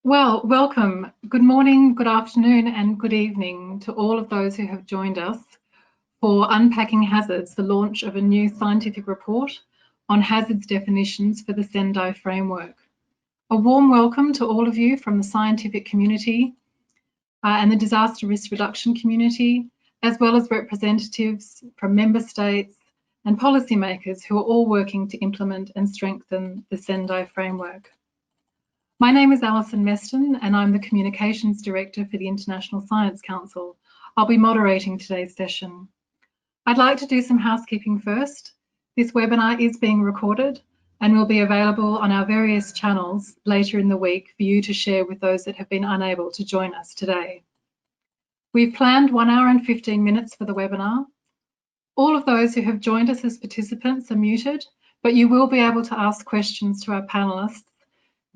Well, welcome. Good morning, good afternoon, and good evening to all of those who have joined us for Unpacking Hazards, the launch of a new scientific report on hazards definitions for the Sendai Framework. A warm welcome to all of you from the scientific community and the disaster risk reduction community, as well as representatives from member states and policymakers who are all working to implement and strengthen the Sendai Framework. My name is Alison Meston and I'm the Communications Director for the International Science Council. I'll be moderating today's session. I'd like to do some housekeeping first. This webinar is being recorded and will be available on our various channels later in the week for you to share with those that have been unable to join us today. We've planned 1 hour and 15 minutes for the webinar. All of those who have joined us as participants are muted, but you will be able to ask questions to our panelists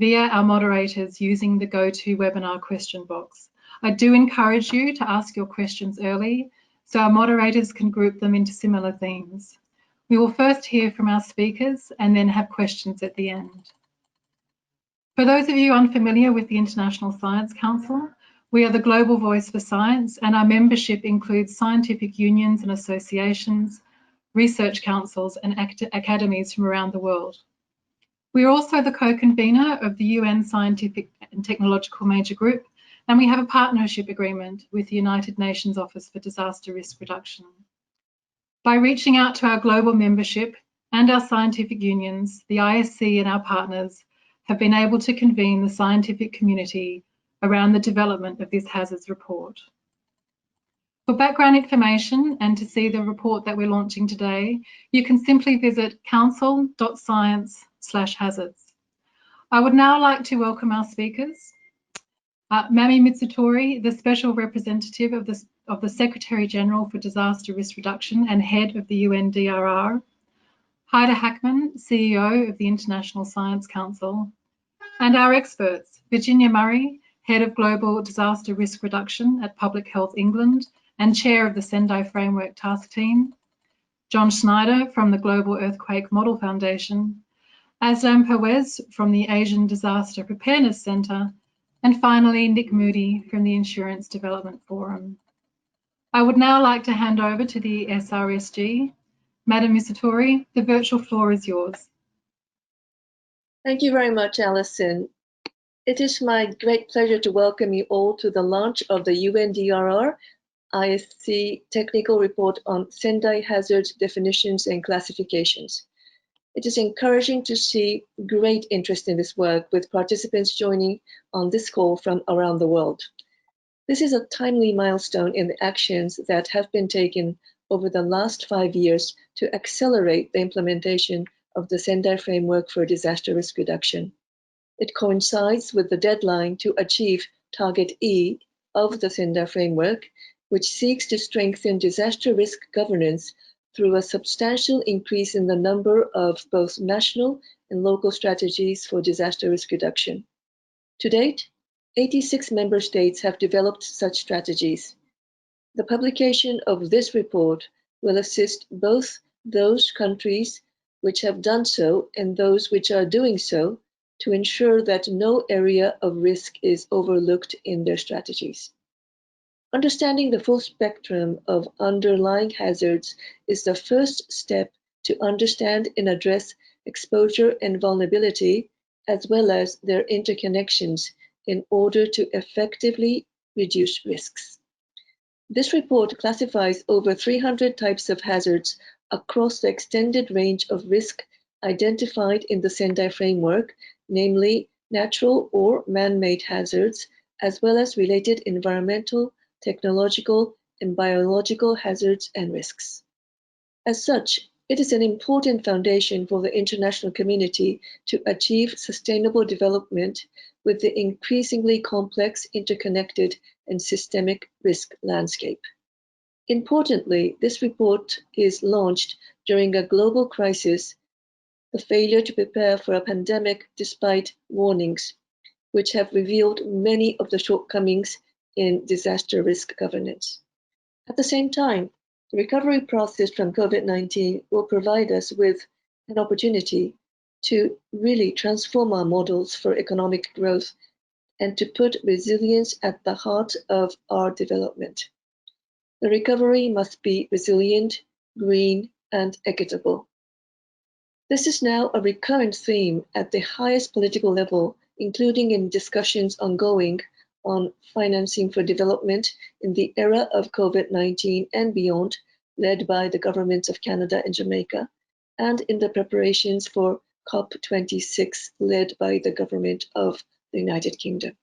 via our moderators using the GoToWebinar question box. I do encourage you to ask your questions early so our moderators can group them into similar themes. We will first hear from our speakers and then have questions at the end. For those of you unfamiliar with the International Science Council, we are the global voice for science, and our membership includes scientific unions and associations, research councils and academies from around the world. We are also the co-convener of the UN Scientific and Technological Major Group, and we have a partnership agreement with the United Nations Office for Disaster Risk Reduction. By reaching out to our global membership and our scientific unions, the ISC and our partners have been able to convene the scientific community around the development of this hazards report. For background information and to see the report that we're launching today, you can simply visit council.science/hazards. I would now like to welcome our speakers. Mami Mitsutori, the Special Representative of the Secretary General for Disaster Risk Reduction and Head of the UNDRR. Heide Hackman, CEO of the International Science Council. And our experts, Virginia Murray, Head of Global Disaster Risk Reduction at Public Health England and Chair of the Sendai Framework Task Team. John Schneider from the Global Earthquake Model Foundation. Aslam Perwez from the Asian Disaster Preparedness Centre, and finally Nick Moody from the Insurance Development Forum. I would now like to hand over to the SRSG. Madam Mitsutori, the virtual floor is yours. Thank you very much, Alison. It is my great pleasure to welcome you all to the launch of the UNDRR ISC Technical Report on Sendai Hazard Definitions and Classifications. It is encouraging to see great interest in this work, with participants joining on this call from around the world. This is a timely milestone in the actions that have been taken over the last 5 years to accelerate the implementation of the Sendai Framework for Disaster Risk Reduction. It coincides with the deadline to achieve Target E of the Sendai Framework, which seeks to strengthen disaster risk governance through a substantial increase in the number of both national and local strategies for disaster risk reduction. To date, 86 member states have developed such strategies. The publication of this report will assist both those countries which have done so and those which are doing so to ensure that no area of risk is overlooked in their strategies. Understanding the full spectrum of underlying hazards is the first step to understand and address exposure and vulnerability, as well as their interconnections, in order to effectively reduce risks. This report classifies over 300 types of hazards across the extended range of risk identified in the Sendai Framework, namely natural or man-made hazards, as well as related environmental, technological, and biological hazards and risks. As such, it is an important foundation for the international community to achieve sustainable development with the increasingly complex, interconnected, and systemic risk landscape. Importantly, this report is launched during a global crisis, the failure to prepare for a pandemic despite warnings, which have revealed many of the shortcomings in disaster risk governance. At the same time, the recovery process from COVID-19 will provide us with an opportunity to really transform our models for economic growth and to put resilience at the heart of our development. The recovery must be resilient, green, and equitable. This is now a recurrent theme at the highest political level, including in discussions ongoing on financing for development in the era of COVID-19 and beyond, led by the governments of Canada and Jamaica, and in the preparations for COP26, led by the government of the United Kingdom.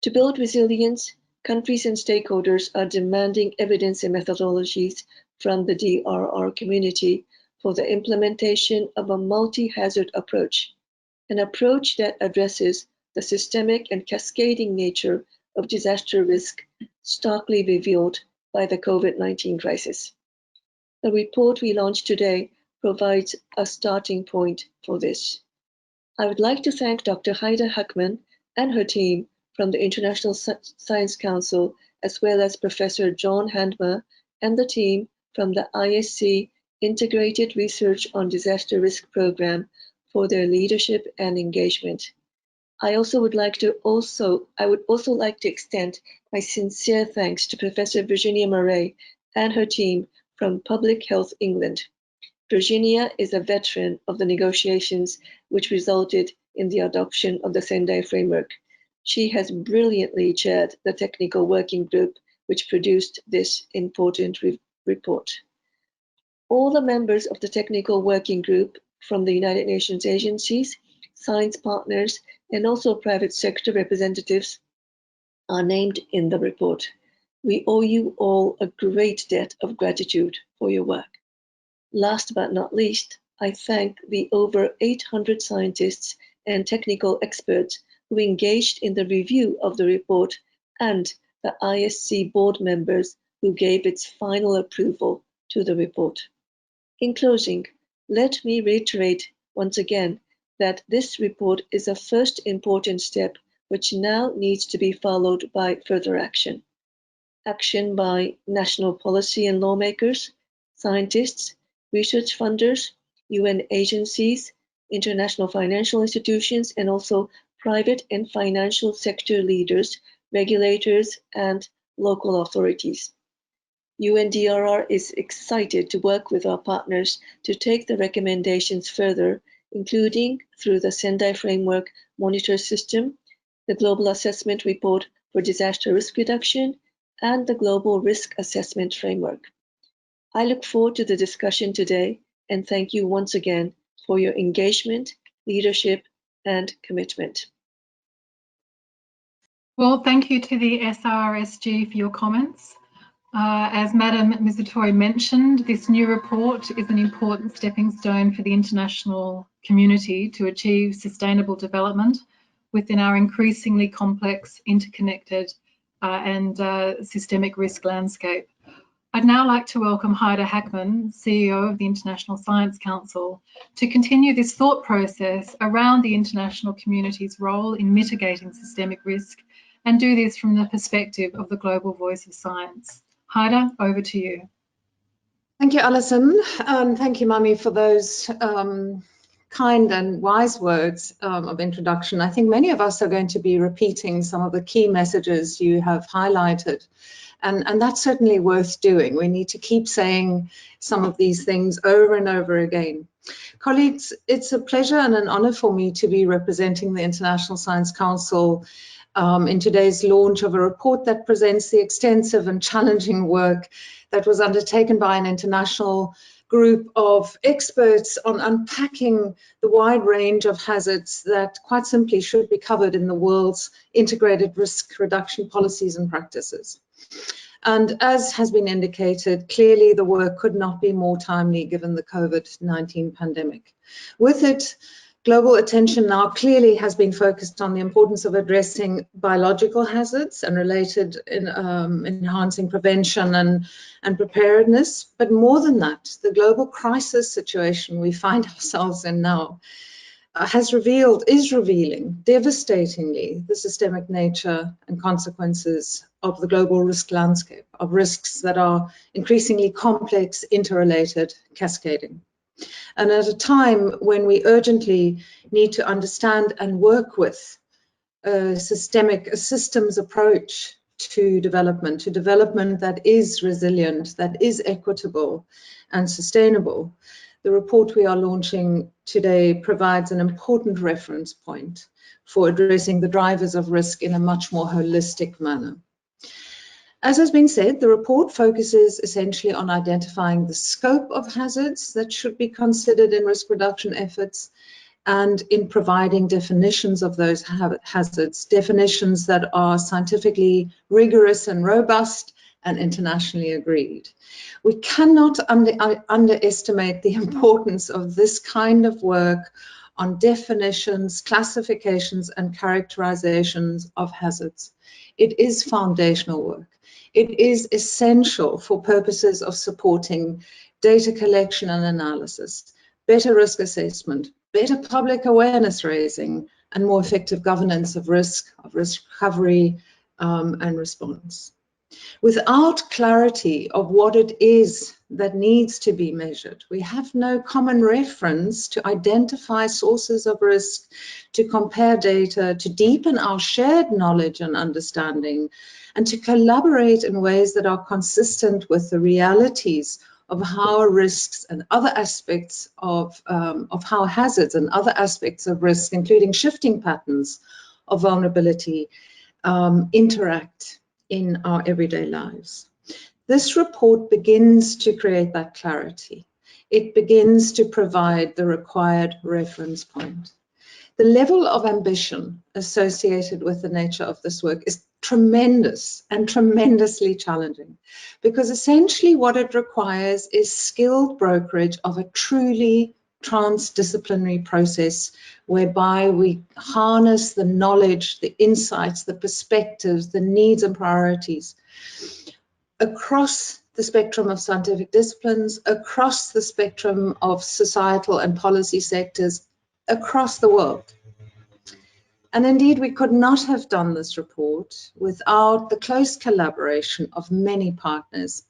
To build resilience, countries and stakeholders are demanding evidence and methodologies from the DRR community for the implementation of a multi-hazard approach, an approach that addresses the systemic and cascading nature of disaster risk starkly revealed by the COVID-19 crisis. The report we launched today provides a starting point for this. I would like to thank Dr. Heide Hackman and her team from the International Science Council, as well as Professor John Handmer and the team from the ISC Integrated Research on Disaster Risk Program for their leadership and engagement. I would also like to extend my sincere thanks to Professor Virginia Murray and her team from Public Health England. Virginia is a veteran of the negotiations which resulted in the adoption of the Sendai Framework. She has brilliantly chaired the technical working group which produced this important report. All the members of the technical working group from the United Nations agencies, science partners, and also private sector representatives are named in the report. We owe you all a great debt of gratitude for your work. Last but not least, I thank the over 800 scientists and technical experts who engaged in the review of the report and the ISC board members who gave its final approval to the report. In closing, let me reiterate once again that this report is a first important step which now needs to be followed by further action. Action by national policy and lawmakers, scientists, research funders, UN agencies, international financial institutions, and also private and financial sector leaders, regulators, and local authorities. UNDRR is excited to work with our partners to take the recommendations further, including through the Sendai Framework Monitor System, the Global Assessment Report for Disaster Risk Reduction, and the Global Risk Assessment Framework. I look forward to the discussion today and thank you once again for your engagement, leadership, and commitment. Well, thank you to the SRSG for your comments. As Madam Mizutori mentioned, this new report is an important stepping stone for the international community to achieve sustainable development within our increasingly complex, interconnected and systemic risk landscape. I'd now like to welcome Heide Hackman, CEO of the International Science Council, to continue this thought process around the international community's role in mitigating systemic risk and do this from the perspective of the global voice of science. Heide, over to you. Thank you, Alison. Thank you, Mami, for those kind and wise words of introduction. I think many of us are going to be repeating some of the key messages you have highlighted. And that's certainly worth doing. We need to keep saying some of these things over and over again. Colleagues, it's a pleasure and an honor for me to be representing the International Science Council in today's launch of a report that presents the extensive and challenging work that was undertaken by an international group of experts on unpacking the wide range of hazards that quite simply should be covered in the world's integrated risk reduction policies and practices. And as has been indicated, clearly the work could not be more timely given the COVID-19 pandemic. With it, global attention now clearly has been focused on the importance of addressing biological hazards and related enhancing prevention and preparedness. But more than that, the global crisis situation we find ourselves in now is revealing devastatingly the systemic nature and consequences of the global risk landscape, of risks that are increasingly complex, interrelated, cascading. And at a time when we urgently need to understand and work with a systems approach to development that is resilient, that is equitable and sustainable, the report we are launching today provides an important reference point for addressing the drivers of risk in a much more holistic manner. As has been said, the report focuses essentially on identifying the scope of hazards that should be considered in risk reduction efforts and in providing definitions of those hazards, definitions that are scientifically rigorous and robust and internationally agreed. We cannot underestimate the importance of this kind of work on definitions, classifications, and characterizations of hazards. It is foundational work. It is essential for purposes of supporting data collection and analysis, better risk assessment, better public awareness raising, and more effective governance of risk recovery and response. Without clarity of what it is that needs to be measured, we have no common reference to identify sources of risk, to compare data, to deepen our shared knowledge and understanding, and to collaborate in ways that are consistent with the realities of how risks and other aspects of how hazards and other aspects of risk, including shifting patterns of vulnerability, interact in our everyday lives. This report begins to create that clarity. It begins to provide the required reference point. The level of ambition associated with the nature of this work is tremendous and tremendously challenging, because essentially what it requires is skilled brokerage of a truly transdisciplinary process whereby we harness the knowledge, the insights, the perspectives, the needs and priorities across the spectrum of scientific disciplines, across the spectrum of societal and policy sectors, across the world. And indeed, we could not have done this report without the close collaboration of many partners.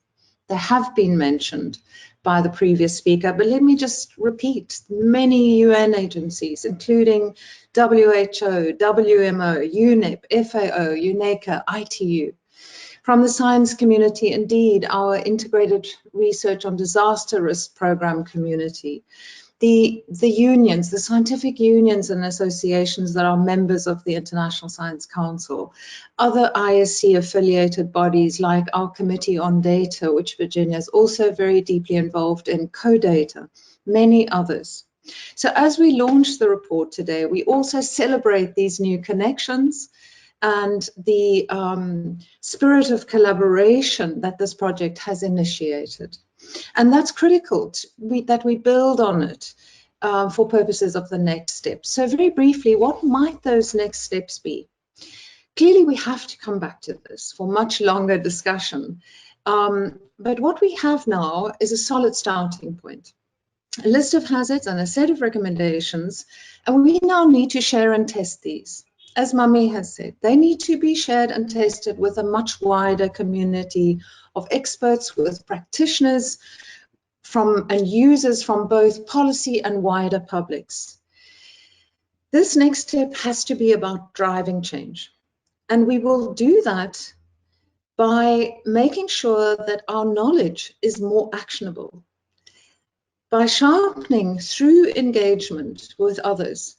They have been mentioned by the previous speaker, but let me just repeat, many UN agencies, including WHO, WMO, UNEP, FAO, UNECA, ITU. From the science community, indeed, our integrated research on disaster risk program community, the unions, the scientific unions and associations that are members of the International Science Council, other ISC affiliated bodies like our Committee on Data, which Virginia is also very deeply involved in, CODATA, many others. So as we launch the report today, we also celebrate these new connections and the spirit of collaboration that this project has initiated. And that's critical that we build on it for purposes of the next steps. So very briefly, what might those next steps be? Clearly, we have to come back to this for much longer discussion. But what we have now is a solid starting point, a list of hazards and a set of recommendations, and we now need to share and test these. As Mami has said, they need to be shared and tested with a much wider community of experts, with practitioners and users from both policy and wider publics. This next step has to be about driving change. And we will do that by making sure that our knowledge is more actionable, by sharpening through engagement with others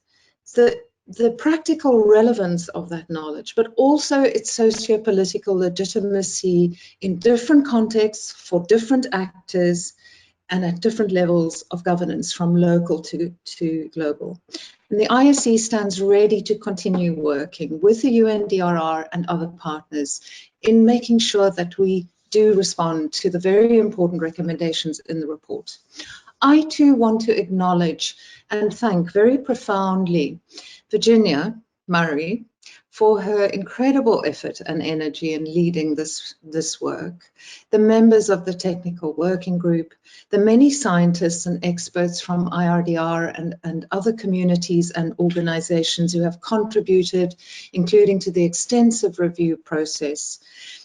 the practical relevance of that knowledge, but also its socio-political legitimacy in different contexts for different actors and at different levels of governance, from local to global. And the ISC stands ready to continue working with the UNDRR and other partners in making sure that we do respond to the very important recommendations in the report. I too want to acknowledge and thank very profoundly Virginia Murray for her incredible effort and energy in leading this work, the members of the technical working group, the many scientists and experts from IRDR and other communities and organizations who have contributed, including to the extensive review process,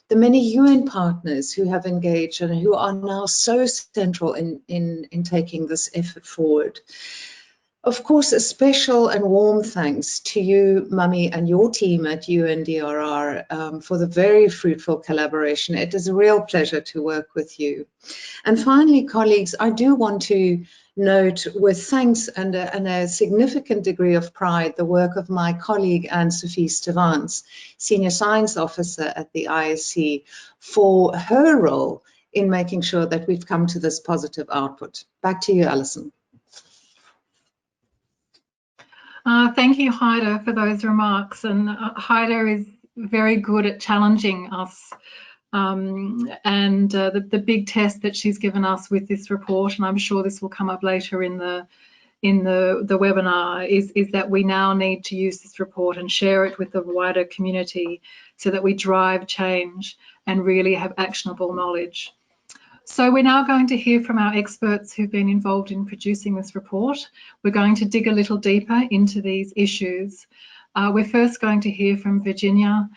the many UN partners who have engaged and who are now so central in taking this effort forward. Of course, a special and warm thanks to you, Mummy, and your team at UNDRR for the very fruitful collaboration. It is a real pleasure to work with you. And finally, colleagues, I do want to note with thanks and a significant degree of pride the work of my colleague Anne-Sophie Stevans, Senior Science Officer at the ISC, for her role in making sure that we've come to this positive output. Back to you, Alison. Thank you, Haida, for those remarks. And Haida is very good at challenging us. The big test that she's given us with this report, and I'm sure this will come up later in the webinar, is that we now need to use this report and share it with the wider community so that we drive change and really have actionable knowledge. So we're now going to hear from our experts who've been involved in producing this report. We're going to dig a little deeper into these issues. We're first going to hear from Virginia,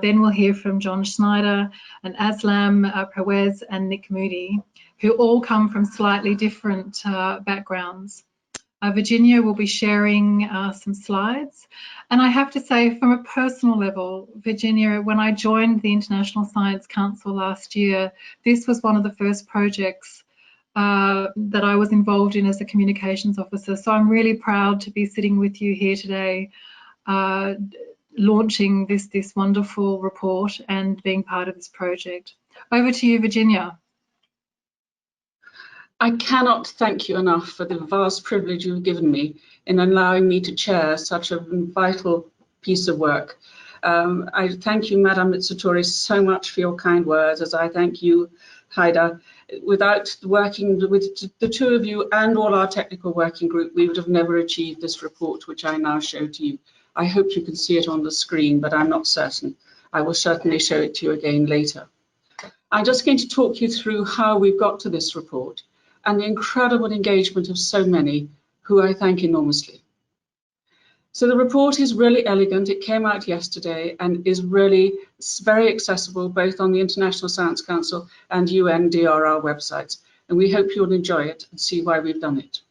then we'll hear from John Schneider and Aslam Perwez and Nick Moody, who all come from slightly different backgrounds. Virginia will be sharing some slides. And I have to say, from a personal level, Virginia, when I joined the International Science Council last year, this was one of the first projects that I was involved in as a communications officer. So I'm really proud to be sitting with you here today, launching this wonderful report and being part of this project. Over to you, Virginia. I cannot thank you enough for the vast privilege you've given me in allowing me to chair such a vital piece of work. I thank you, Madam Mitsutori, so much for your kind words, as I thank you, Haida. Without working with the two of you and all our technical working group, we would have never achieved this report, which I now show to you. I hope you can see it on the screen, but I'm not certain. I will certainly show it to you again later. I'm just going to talk you through how we've got to this report and the incredible engagement of so many, who I thank enormously. So the report is really elegant. It came out yesterday and is really very accessible both on the International Science Council and UNDRR websites. And we hope you'll enjoy it and see why we've done it.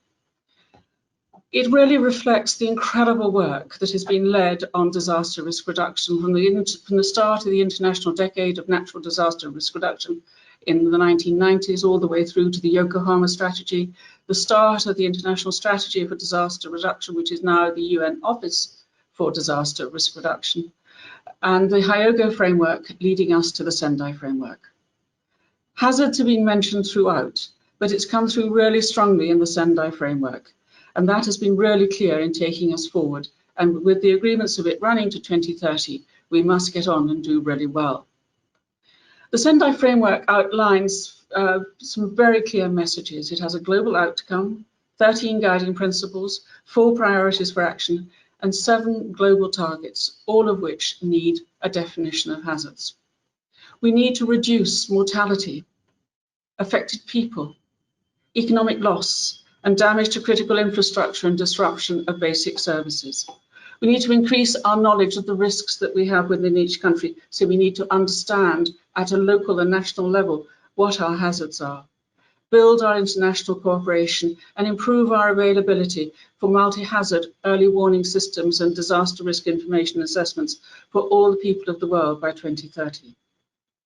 It really reflects the incredible work that has been led on disaster risk reduction from the start of the International Decade of Natural Disaster Risk Reduction in the 1990s, all the way through to the Yokohama Strategy, the start of the International Strategy for Disaster Reduction, which is now the UN Office for Disaster Risk Reduction, and the Hyogo Framework leading us to the Sendai Framework. Hazards have been mentioned throughout, but it's come through really strongly in the Sendai Framework, and that has been really clear in taking us forward. And with the agreements of it running to 2030, we must get on and do really well. The Sendai Framework outlines some very clear messages. It has a global outcome, 13 guiding principles, 4 priorities for action, and 7 global targets, all of which need a definition of hazards. We need to reduce mortality, affected people, economic loss, and damage to critical infrastructure and disruption of basic services. We need to increase our knowledge of the risks that we have within each country, so we need to understand at a local and national level what our hazards are, build our international cooperation and improve our availability for multi-hazard early warning systems and disaster risk information assessments for all the people of the world by 2030.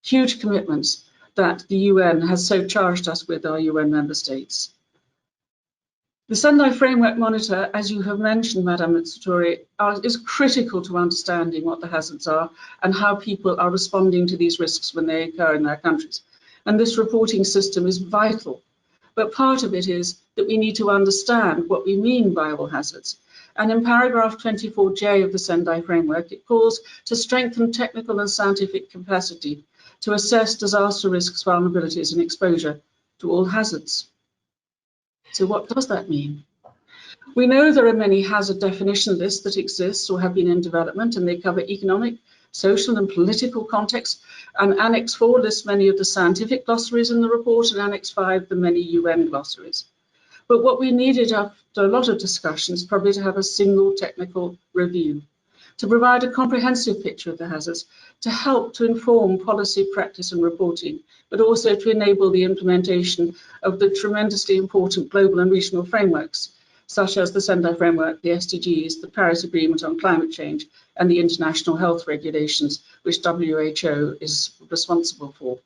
Huge commitments that the UN has so charged us with, our UN member states. The Sendai Framework Monitor, as you have mentioned, Madam Mitsutori, is critical to understanding what the hazards are and how people are responding to these risks when they occur in their countries. And this reporting system is vital. But part of it is that we need to understand what we mean by all hazards. And in paragraph 24J of the Sendai Framework, it calls to strengthen technical and scientific capacity to assess disaster risks, vulnerabilities, and exposure to all hazards. So what does that mean? We know there are many hazard definition lists that exist or have been in development, and they cover economic, social and political contexts. And Annex 4 lists many of the scientific glossaries in the report, and Annex 5 the many UN glossaries. But what we needed after a lot of discussions, probably to have a single technical review, to provide a comprehensive picture of the hazards, to help to inform policy, practice and reporting, but also to enable the implementation of the tremendously important global and regional frameworks such as the Sendai Framework, the SDGs, the Paris Agreement on Climate Change, and the international health regulations, which WHO is responsible for.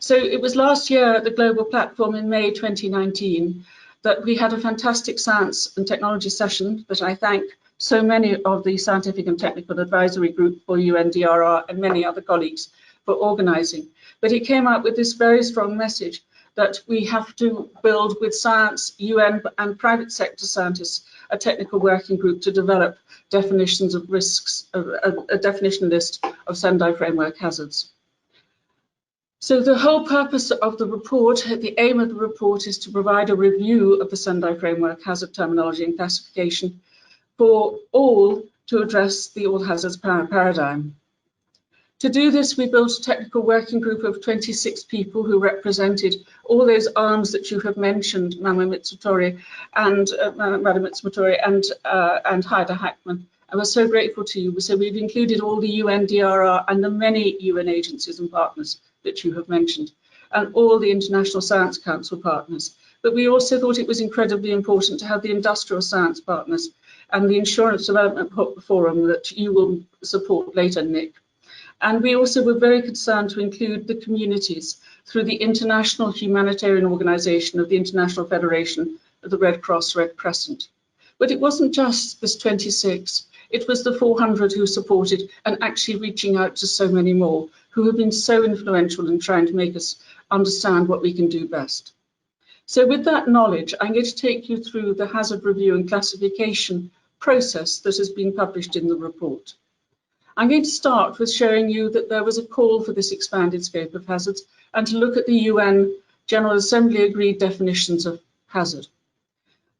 So it was last year at the Global Platform in May 2019 that we had a fantastic science and technology session that I thank so many of the Scientific and Technical Advisory Group for UNDRR and many other colleagues for organising. But it came out with this very strong message that we have to build with science, UN and private sector scientists a technical working group to develop definitions of risks, a definition list of Sendai Framework hazards. So the whole purpose of the report, the aim of the report, is to provide a review of the Sendai Framework hazard terminology and classification for all to address the all hazards paradigm. To do this, we built a technical working group of 26 people who represented all those arms that you have mentioned, Madam Mitsutori and Haida Hackman. And we're so grateful to you. So we've included all the UNDRR and the many UN agencies and partners that you have mentioned, and all the International Science Council partners. But we also thought it was incredibly important to have the industrial science partners and the Insurance Development Forum that you will support later, Nick. And we also were very concerned to include the communities through the International Humanitarian Organization of the International Federation of the Red Cross, Red Crescent. But it wasn't just this 26, it was the 400 who supported and actually reaching out to so many more who have been so influential in trying to make us understand what we can do best. So with that knowledge, I'm going to take you through the hazard review and classification process that has been published in the report. I'm going to start with showing you that there was a call for this expanded scope of hazards and to look at the UN General Assembly agreed definitions of hazard.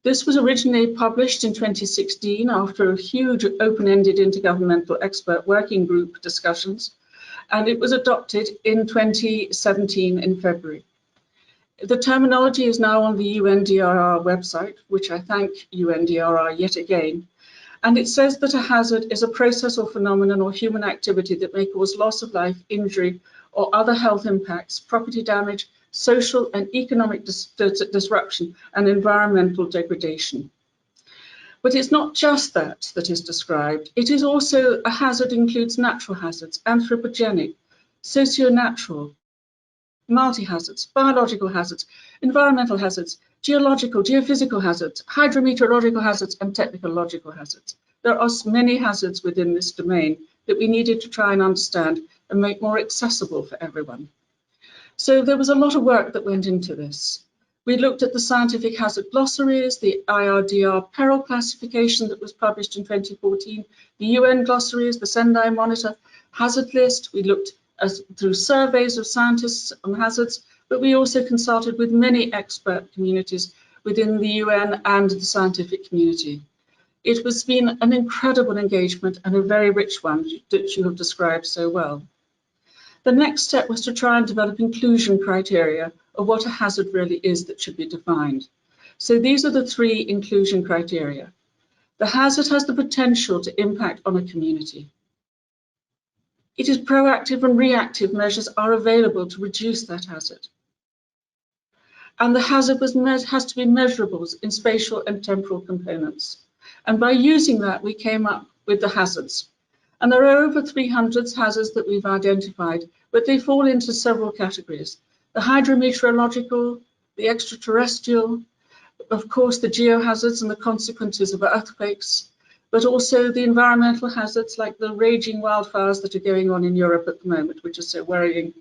This was originally published in 2016 after a huge open-ended intergovernmental expert working group discussions, and it was adopted in 2017 in February. The terminology is now on the UNDRR website, which I thank UNDRR yet again. And it says that a hazard is a process or phenomenon or human activity that may cause loss of life, injury, or other health impacts, property damage, social and economic disruption, and environmental degradation. But it's not just that is described. It is also a hazard includes natural hazards, anthropogenic, socio-natural, multi-hazards, biological hazards, environmental hazards, geological, geophysical hazards, hydrometeorological hazards, and technological hazards. There are many hazards within this domain that we needed to try and understand and make more accessible for everyone. So there was a lot of work that went into this. We looked at the scientific hazard glossaries, the IRDR peril classification that was published in 2014, the UN glossaries, the Sendai Monitor hazard list. We looked through surveys of scientists on hazards, but we also consulted with many expert communities within the UN and the scientific community. It has been an incredible engagement and a very rich one that you have described so well. The next step was to try and develop inclusion criteria of what a hazard really is that should be defined. So these are the 3 inclusion criteria. The hazard has the potential to impact on a community. It is proactive and reactive measures are available to reduce that hazard. And the hazard has to be measurable in spatial and temporal components. And by using that, we came up with the hazards. And there are over 300 hazards that we've identified, but they fall into several categories. The hydrometeorological, the extraterrestrial, of course, the geohazards and the consequences of earthquakes, but also the environmental hazards like the raging wildfires that are going on in Europe at the moment, which is so worrying.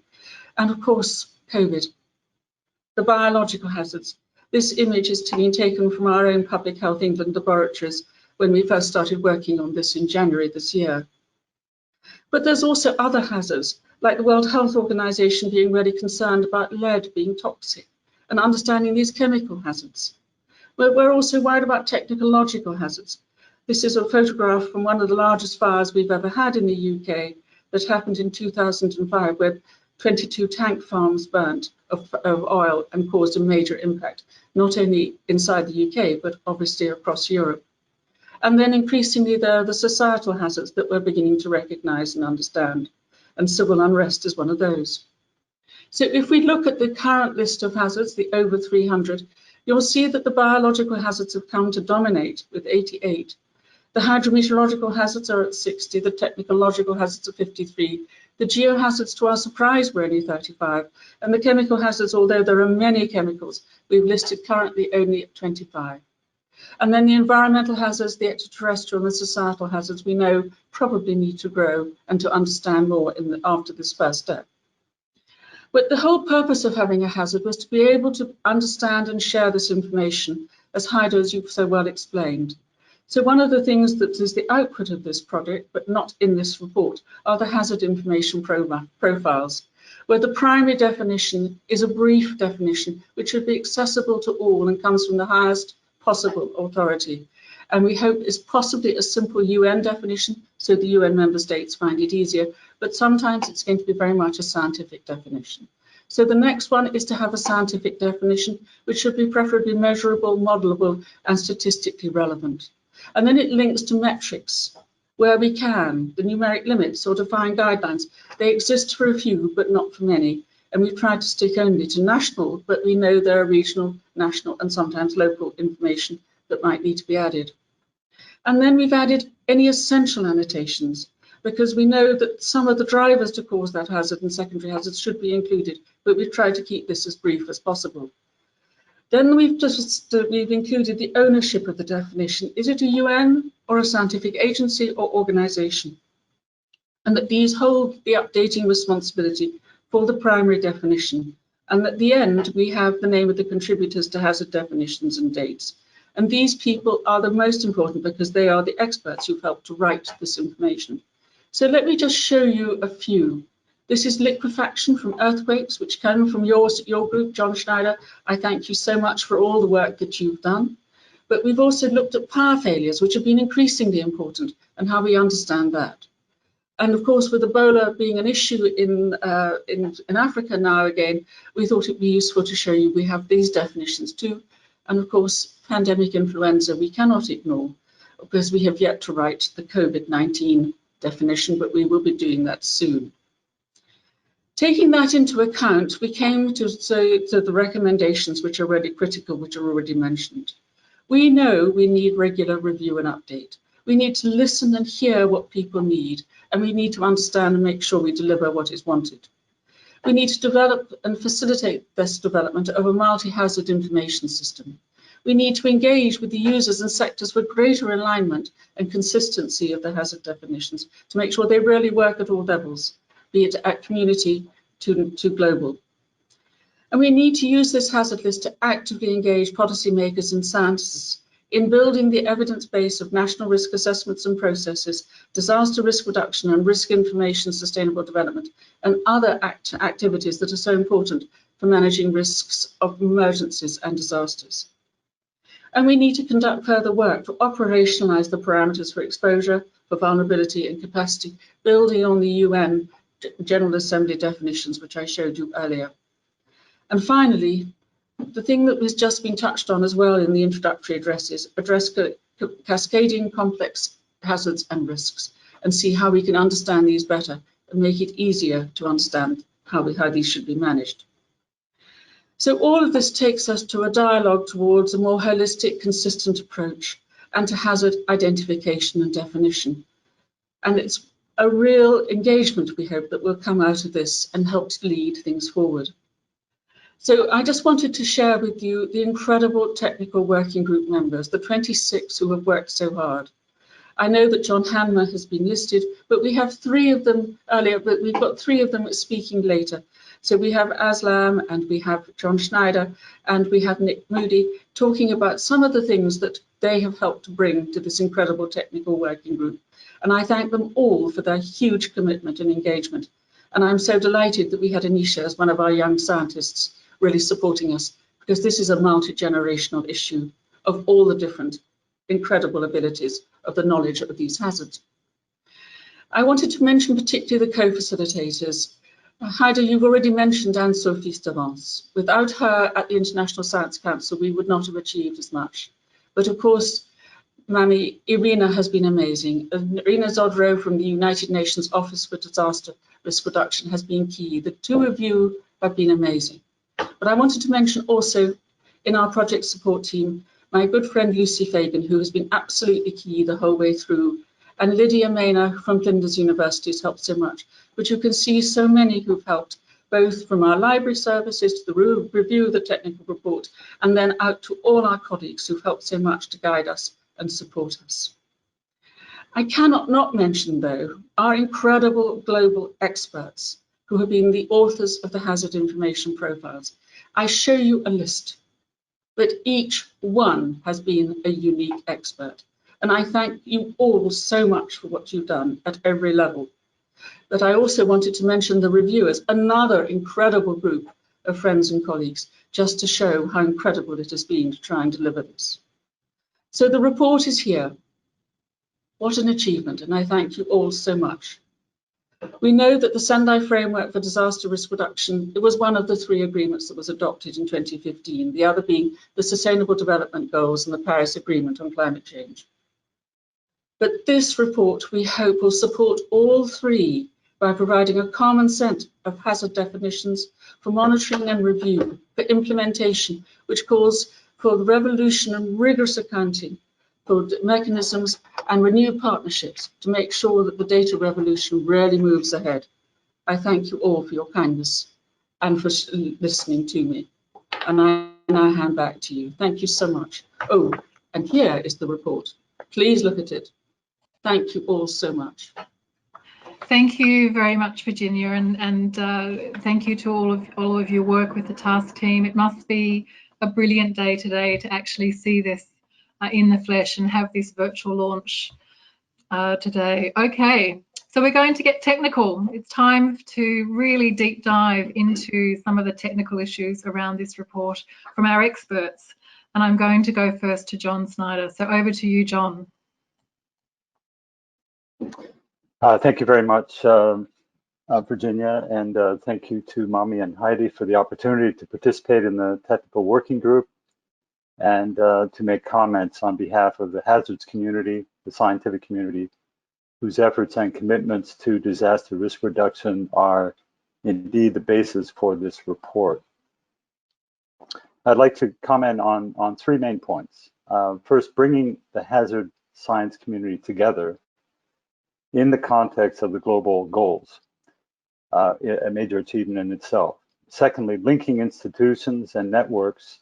And of course, COVID. The biological hazards. This image is being taken from our own Public Health England laboratories when we first started working on this in January this year. But there's also other hazards, like the World Health Organization being really concerned about lead being toxic and understanding these chemical hazards. But we're also worried about technological hazards. This is a photograph from one of the largest fires we've ever had in the UK that happened in 2005, where 22 tank farms burnt of oil and caused a major impact, not only inside the UK, but obviously across Europe. And then increasingly there are the societal hazards that we're beginning to recognize and understand. And civil unrest is one of those. So if we look at the current list of hazards, the over 300, you'll see that the biological hazards have come to dominate with 88. The hydrometeorological hazards are at 60, the technological hazards are 53, the geohazards, to our surprise, were only 35, and the chemical hazards, although there are many chemicals, we've listed currently only at 25. And then the environmental hazards, the extraterrestrial and the societal hazards, we know probably need to grow and to understand more after this first step. But the whole purpose of having a hazard was to be able to understand and share this information, as Heide, as you've so well explained. So one of the things that is the output of this project, but not in this report, are the hazard information profiles, where the primary definition is a brief definition which should be accessible to all and comes from the highest possible authority. And we hope is possibly a simple UN definition, so the UN member states find it easier, but sometimes it's going to be very much a scientific definition. So the next one is to have a scientific definition, which should be preferably measurable, modelable, and statistically relevant. And then it links to metrics, where we can, the numeric limits or defined guidelines. They exist for a few, but not for many. And we've tried to stick only to national, but we know there are regional, national, and sometimes local information that might need to be added. And then we've added any essential annotations, because we know that some of the drivers to cause that hazard and secondary hazards should be included, but we've tried to keep this as brief as possible. Then we've included the ownership of the definition. Is it a UN or a scientific agency or organization? And that these hold the updating responsibility for the primary definition. And at the end, we have the name of the contributors to hazard definitions and dates. And these people are the most important because they are the experts who've helped to write this information. So let me just show you a few. This is liquefaction from earthquakes, which came from your group, John Schneider. I thank you so much for all the work that you've done. But we've also looked at power failures, which have been increasingly important, and how we understand that. And of course, with Ebola being an issue in Africa now again, we thought it'd be useful to show you we have these definitions too. And of course, pandemic influenza we cannot ignore, because we have yet to write the COVID-19 definition, but we will be doing that soon. Taking that into account, we came to the recommendations which are already critical, which are already mentioned. We know we need regular review and update. We need to listen and hear what people need, and we need to understand and make sure we deliver what is wanted. We need to develop and facilitate this development of a multi-hazard information system. We need to engage with the users and sectors for greater alignment and consistency of the hazard definitions to make sure they really work at all levels, be it at community to global. And we need to use this hazard list to actively engage policymakers and scientists in building the evidence base of national risk assessments and processes, disaster risk reduction and risk information sustainable development, and other activities that are so important for managing risks of emergencies and disasters. And we need to conduct further work to operationalize the parameters for exposure, for vulnerability and capacity, building on the UN General Assembly definitions, which I showed you earlier. And finally, the thing that was just been touched on as well in the introductory addresses, address cascading complex hazards and risks, and see how we can understand these better and make it easier to understand how these should be managed. So all of this takes us to a dialogue towards a more holistic, consistent approach and to hazard identification and definition. And it's a real engagement, we hope, that will come out of this and help to lead things forward. So I just wanted to share with you the incredible technical working group members, the 26 who have worked so hard. I know that John Hanmer has been listed, but we have 3 of them earlier, but we've got 3 of them speaking later. So we have Aslam and we have John Schneider and we have Nick Moody talking about some of the things that they have helped to bring to this incredible technical working group. And I thank them all for their huge commitment and engagement. And I'm so delighted that we had Anisha as one of our young scientists really supporting us, because this is a multi-generational issue of all the different incredible abilities of the knowledge of these hazards. I wanted to mention particularly the co-facilitators. Heide, you've already mentioned Anne-Sophie Stavance. Without her at the International Science Council, we would not have achieved as much. But of course, Mami, Irina has been amazing. Irina Zodro from the United Nations Office for Disaster Risk Reduction has been key. The 2 of you have been amazing. But I wanted to mention also in our project support team, my good friend Lucy Fagan, who has been absolutely key the whole way through, and Lydia Maynard from Flinders University has helped so much. But you can see so many who've helped, both from our library services to the review of the technical report, and then out to all our colleagues who've helped so much to guide us and support us. I cannot not mention, though, our incredible global experts who have been the authors of the hazard information profiles. I show you a list, but each one has been a unique expert. And I thank you all so much for what you've done at every level. But I also wanted to mention the reviewers, another incredible group of friends and colleagues, just to show how incredible it has been to try and deliver this. So the report is here. What an achievement, and I thank you all so much. We know that the Sendai Framework for Disaster Risk Reduction, it was one of the 3 agreements that was adopted in 2015, the other being the Sustainable Development Goals and the Paris Agreement on Climate Change. But this report, we hope, will support all 3 by providing a common set of hazard definitions for monitoring and review, for implementation, which calls for the revolution and rigorous accounting, for mechanisms and renewed partnerships to make sure that the data revolution really moves ahead. I thank you all for your kindness and for listening to me. And I now hand back to you. Thank you so much. Oh, and here is the report. Please look at it. Thank you all so much. Thank you very much, Virginia, and thank you to all of your work with the task team. It must be a brilliant day today to actually see this in the flesh and have this virtual launch today. Okay, so we're going to get technical. It's time to really deep dive into some of the technical issues around this report from our experts. And I'm going to go first to John Snyder. So over to you, John. Thank you very much, Virginia, and thank you to Mami and Heidi for the opportunity to participate in the technical working group and to make comments on behalf of the hazards community, the scientific community, whose efforts and commitments to disaster risk reduction are indeed the basis for this report. I'd like to comment on 3 main points. First, bringing the hazard science community together in the context of the global goals, a major achievement in itself. Secondly, linking institutions and networks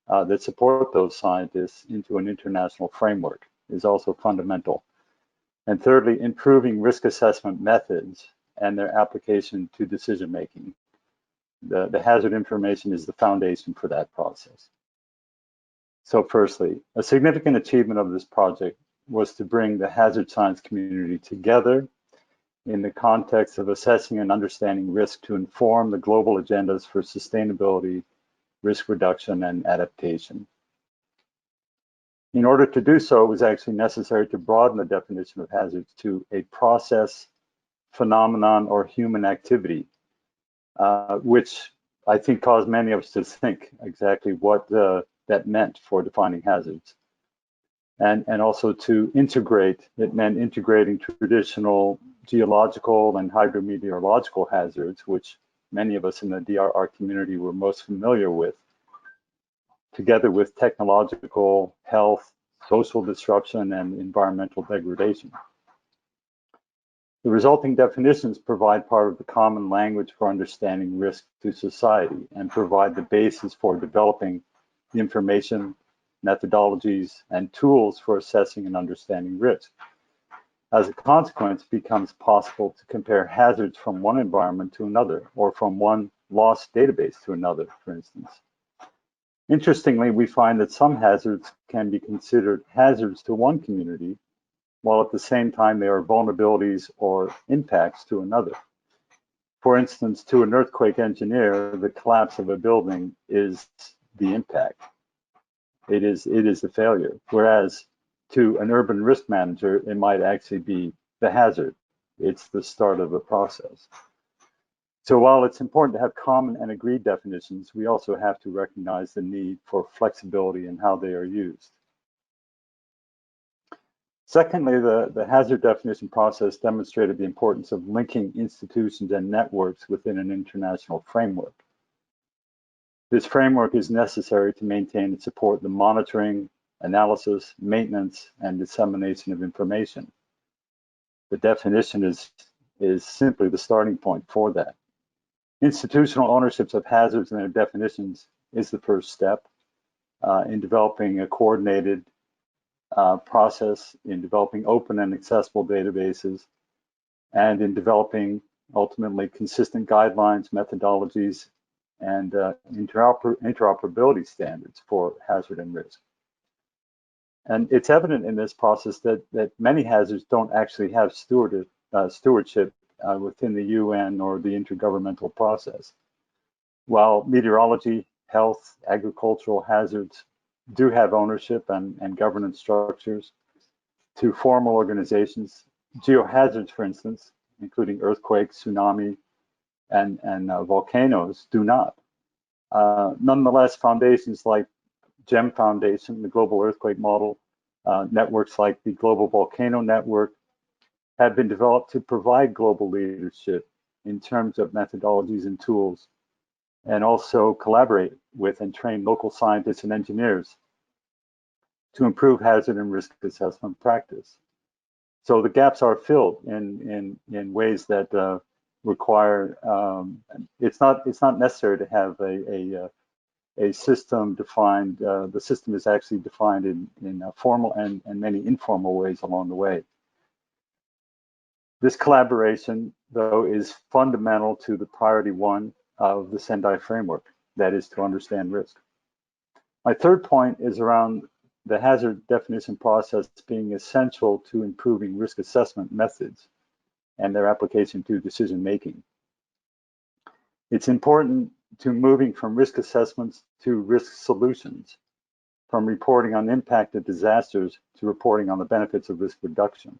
that support those scientists into an international framework is also fundamental. And thirdly, improving risk assessment methods and their application to decision making. The hazard information is the foundation for that process. So firstly, a significant achievement of this project was to bring the hazard science community together in the context of assessing and understanding risk to inform the global agendas for sustainability, risk reduction, and adaptation. In order to do so, it was actually necessary to broaden the definition of hazards to a process, phenomenon, or human activity, which I think caused many of us to think exactly what that meant for defining hazards. And also to integrate, it meant integrating traditional geological and hydrometeorological hazards, which many of us in the DRR community were most familiar with, together with technological, health, social disruption, and environmental degradation. The resulting definitions provide part of the common language for understanding risk to society and provide the basis for developing the information, methodologies, and tools for assessing and understanding risk. As a consequence, it becomes possible to compare hazards from one environment to another, or from one lost database to another, for instance. Interestingly, we find that some hazards can be considered hazards to one community, while at the same time they are vulnerabilities or impacts to another. For instance, to an earthquake engineer, the collapse of a building is the impact. It is the failure. Whereas to an urban risk manager, it might actually be the hazard. It's the start of the process. So while it's important to have common and agreed definitions, we also have to recognize the need for flexibility in how they are used. Secondly, the hazard definition process demonstrated the importance of linking institutions and networks within an international framework. This framework is necessary to maintain and support the monitoring, analysis, maintenance, and dissemination of information. The definition is simply the starting point for that. Institutional ownerships of hazards and their definitions is the first step in developing a coordinated process, in developing open and accessible databases, and in developing ultimately consistent guidelines, methodologies, and interoperability standards for hazard and risk. And it's evident in this process that many hazards don't actually have stewardship within the UN or the intergovernmental process. While meteorology, health, agricultural hazards do have ownership and governance structures to formal organizations, geohazards, for instance, including earthquakes, tsunami, and volcanoes, do not. Nonetheless, foundations like GEM Foundation, the Global Earthquake Model, networks like the Global Volcano Network have been developed to provide global leadership in terms of methodologies and tools, and also collaborate with and train local scientists and engineers to improve hazard and risk assessment practice. So the gaps are filled in ways that require, it's not necessary to have a system defined. The system is actually defined in formal and many informal ways along the way. This collaboration, though, is fundamental to the priority one of the Sendai Framework, that is to understand risk. My third point is around the hazard definition process being essential to improving risk assessment methods and their application to decision making. It's important to moving from risk assessments to risk solutions, from reporting on impacted disasters to reporting on the benefits of risk reduction.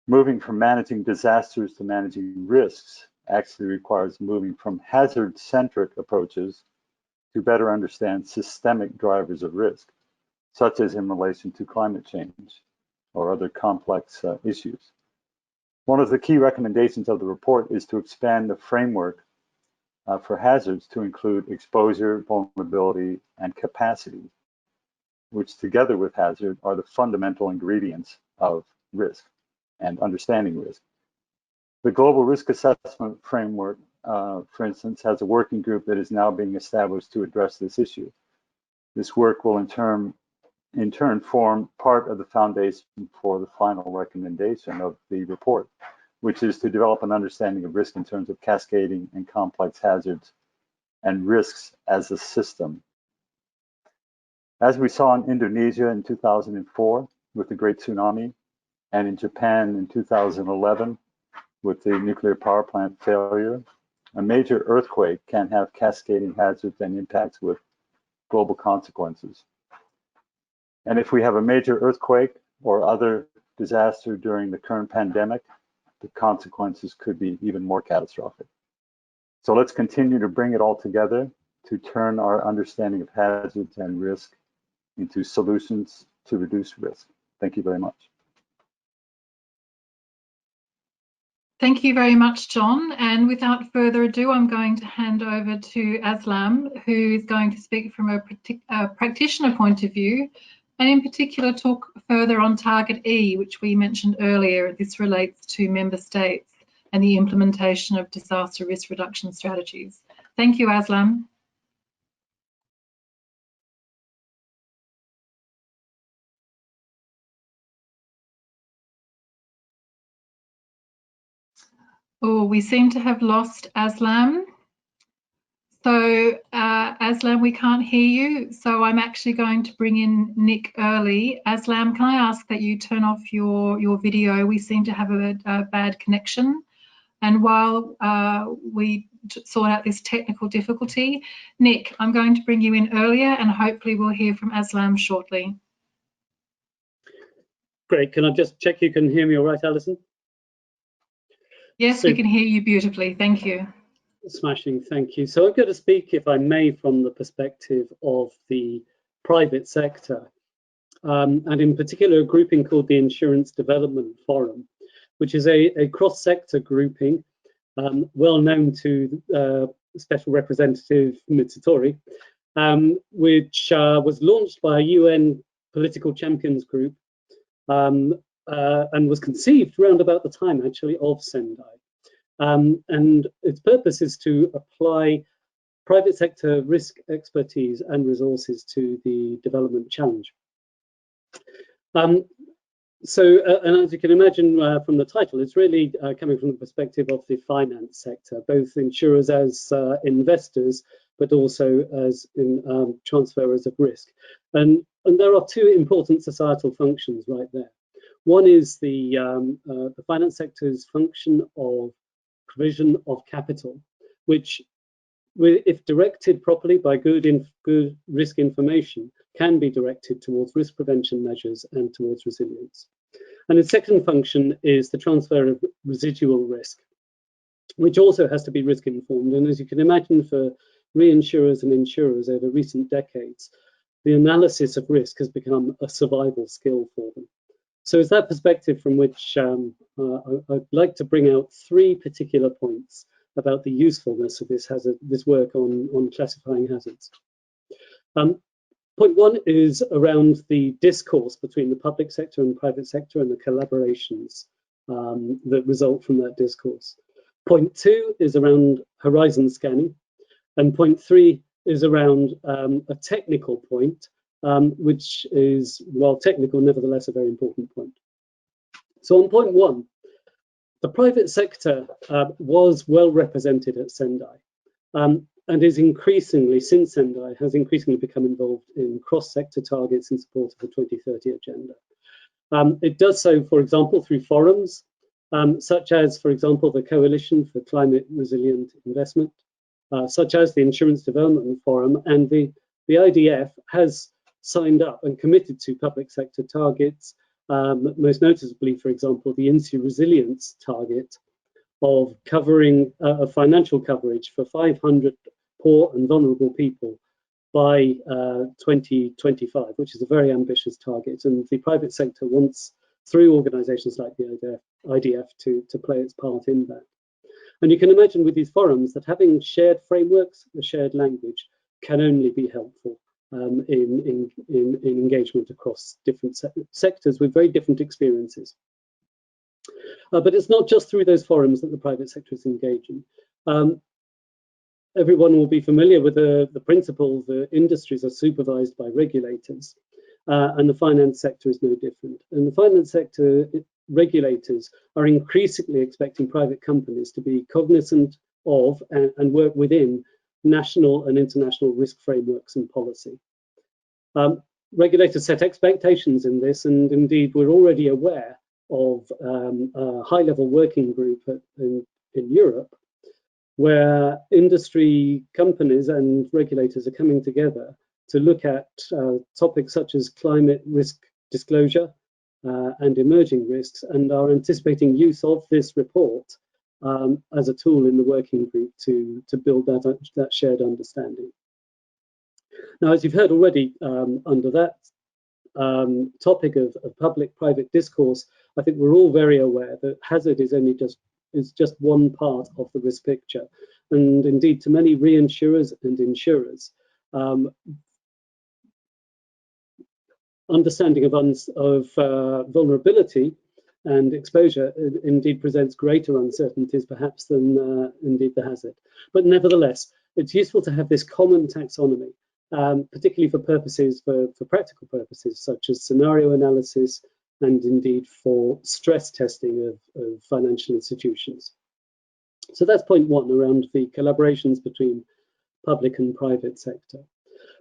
Moving from managing disasters to managing risks actually requires moving from hazard-centric approaches to better understand systemic drivers of risk, such as in relation to climate change or other complex issues. One of the key recommendations of the report is to expand the framework for hazards to include exposure, vulnerability, and capacity, which together with hazard are the fundamental ingredients of risk and understanding risk. The Global Risk Assessment Framework, for instance, has a working group that is now being established to address this issue. This work will in turn form part of the foundation for the final recommendation of the report, which is to develop an understanding of risk in terms of cascading and complex hazards and risks as a system. As we saw in Indonesia in 2004 with the Great Tsunami, and in Japan in 2011 with the nuclear power plant failure, a major earthquake can have cascading hazards and impacts with global consequences. And if we have a major earthquake or other disaster during the current pandemic, the consequences could be even more catastrophic. So let's continue to bring it all together to turn our understanding of hazards and risk into solutions to reduce risk. Thank you very much. Thank you very much, John. And without further ado, I'm going to hand over to Aslam, who is going to speak from a practitioner point of view, and in particular talk further on Target E, which we mentioned earlier. This relates to member states and the implementation of disaster risk reduction strategies. Thank you, Aslam. Oh, we seem to have lost Aslam. So Aslam, we can't hear you. So I'm actually going to bring in Nick early. Aslam, can I ask that you turn off your video? We seem to have a bad connection. And while we sort out this technical difficulty, Nick, I'm going to bring you in earlier and hopefully we'll hear from Aslam shortly. Great, can I just check you can hear me all right, Alison? Yes, we can hear you beautifully, thank you. Smashing, thank you. So I'm going to speak, if I may, from the perspective of the private sector, and in particular a grouping called the Insurance Development Forum, which is a cross-sector grouping well known to Special Representative Mitsutori, which was launched by a UN political champions group and was conceived around about the time, actually, of Sendai. And its purpose is to apply private sector risk expertise and resources to the development challenge. And as you can imagine from the title, it's really coming from the perspective of the finance sector, both insurers as investors, but also as transferers of risk. And there are two important societal functions right there. One is the finance sector's function of provision of capital, which, if directed properly by good risk information, can be directed towards risk prevention measures and towards resilience. And its second function is the transfer of residual risk, which also has to be risk informed. And as you can imagine, for reinsurers and insurers over recent decades, the analysis of risk has become a survival skill for them. So it's that perspective from which I'd like to bring out three particular points about the usefulness of this work on classifying hazards. Point one is around the discourse between the public sector and private sector and the collaborations that result from that discourse. Point two is around horizon scanning. And point three is around a technical point, which is, while technical, nevertheless a very important point. So on point one, the private sector was well represented at Sendai and is increasingly, since Sendai, has increasingly become involved in cross-sector targets in support of the 2030 agenda. It does so, for example, through forums, such as, for example, the Coalition for Climate Resilient Investment, such as the Insurance Development Forum, and the IDF has signed up and committed to public sector targets, most noticeably, for example, the INSEE resilience target of covering financial coverage for 500 poor and vulnerable people by 2025, which is a very ambitious target. And the private sector wants, through organizations like the IDF, to play its part in that. And you can imagine with these forums that having shared frameworks, a shared language, can only be helpful in engagement across different sectors with very different experiences. But it's not just through those forums that the private sector is engaging. Everyone will be familiar with the principle that industries are supervised by regulators, and the finance sector is no different. And the finance sector regulators are increasingly expecting private companies to be cognizant of and work within national and international risk frameworks and policy. Regulators set expectations in this, and indeed we're already aware of a high-level working group in Europe, where industry companies and regulators are coming together to look at topics such as climate risk disclosure and emerging risks, and are anticipating use of this report as a tool in the working group to build that shared understanding. Now, as you've heard already, under that topic of public-private discourse, I think we're all very aware that hazard is just one part of the risk picture. And indeed, to many reinsurers and insurers, understanding of vulnerability and exposure indeed presents greater uncertainties perhaps than indeed the hazard. But nevertheless, it's useful to have this common taxonomy, particularly for practical purposes, such as scenario analysis and indeed for stress testing of financial institutions. So that's point one, around the collaborations between public and private sector.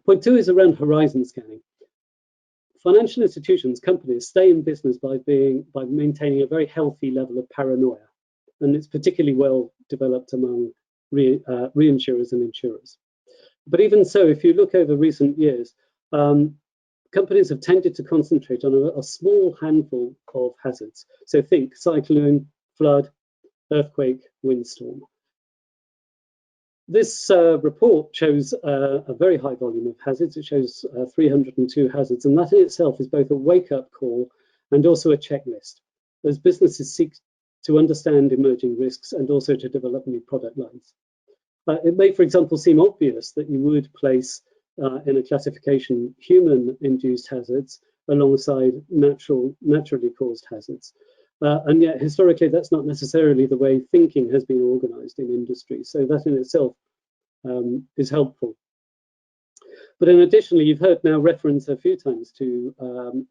Point two is around horizon scanning. Financial institutions, companies, stay in business by maintaining a very healthy level of paranoia, and it's particularly well developed among reinsurers and insurers. But even so, if you look over recent years, companies have tended to concentrate on a small handful of hazards. So think cyclone, flood, earthquake, windstorm. This report shows a very high volume of hazards. It shows 302 hazards, and that in itself is both a wake-up call and also a checklist, as businesses seek to understand emerging risks and also to develop new product lines. It may, for example, seem obvious that you would place in a classification human-induced hazards alongside naturally caused hazards. And yet, historically, that's not necessarily the way thinking has been organized in industry. So that in itself is helpful. But in additionally, you've heard now reference a few times to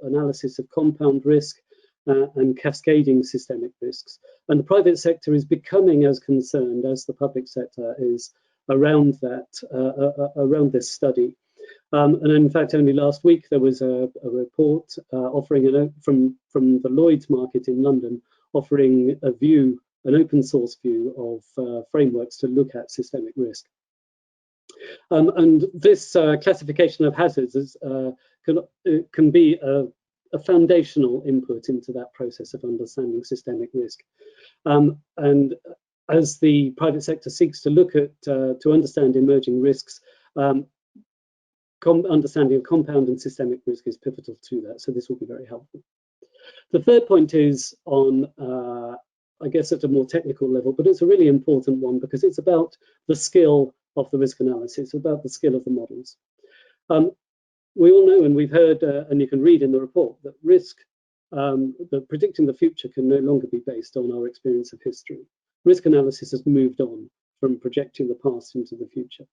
analysis of compound risk and cascading systemic risks. And the private sector is becoming as concerned as the public sector is around that, around this study. And in fact, only last week there was a report offering from the Lloyd's market in London, offering a view, an open source view of frameworks to look at systemic risk. And this classification of hazards can be a foundational input into that process of understanding systemic risk. And as the private sector seeks to look at, to understand emerging risks, understanding of compound and systemic risk is pivotal to that, so this will be very helpful. The third point is on, I guess at a more technical level, but it's a really important one because it's about the skill of the risk analysis, about the skill of the models. We all know, and we've heard, and you can read in the report, that risk, that predicting the future can no longer be based on our experience of history. Risk analysis has moved on from projecting the past into the future.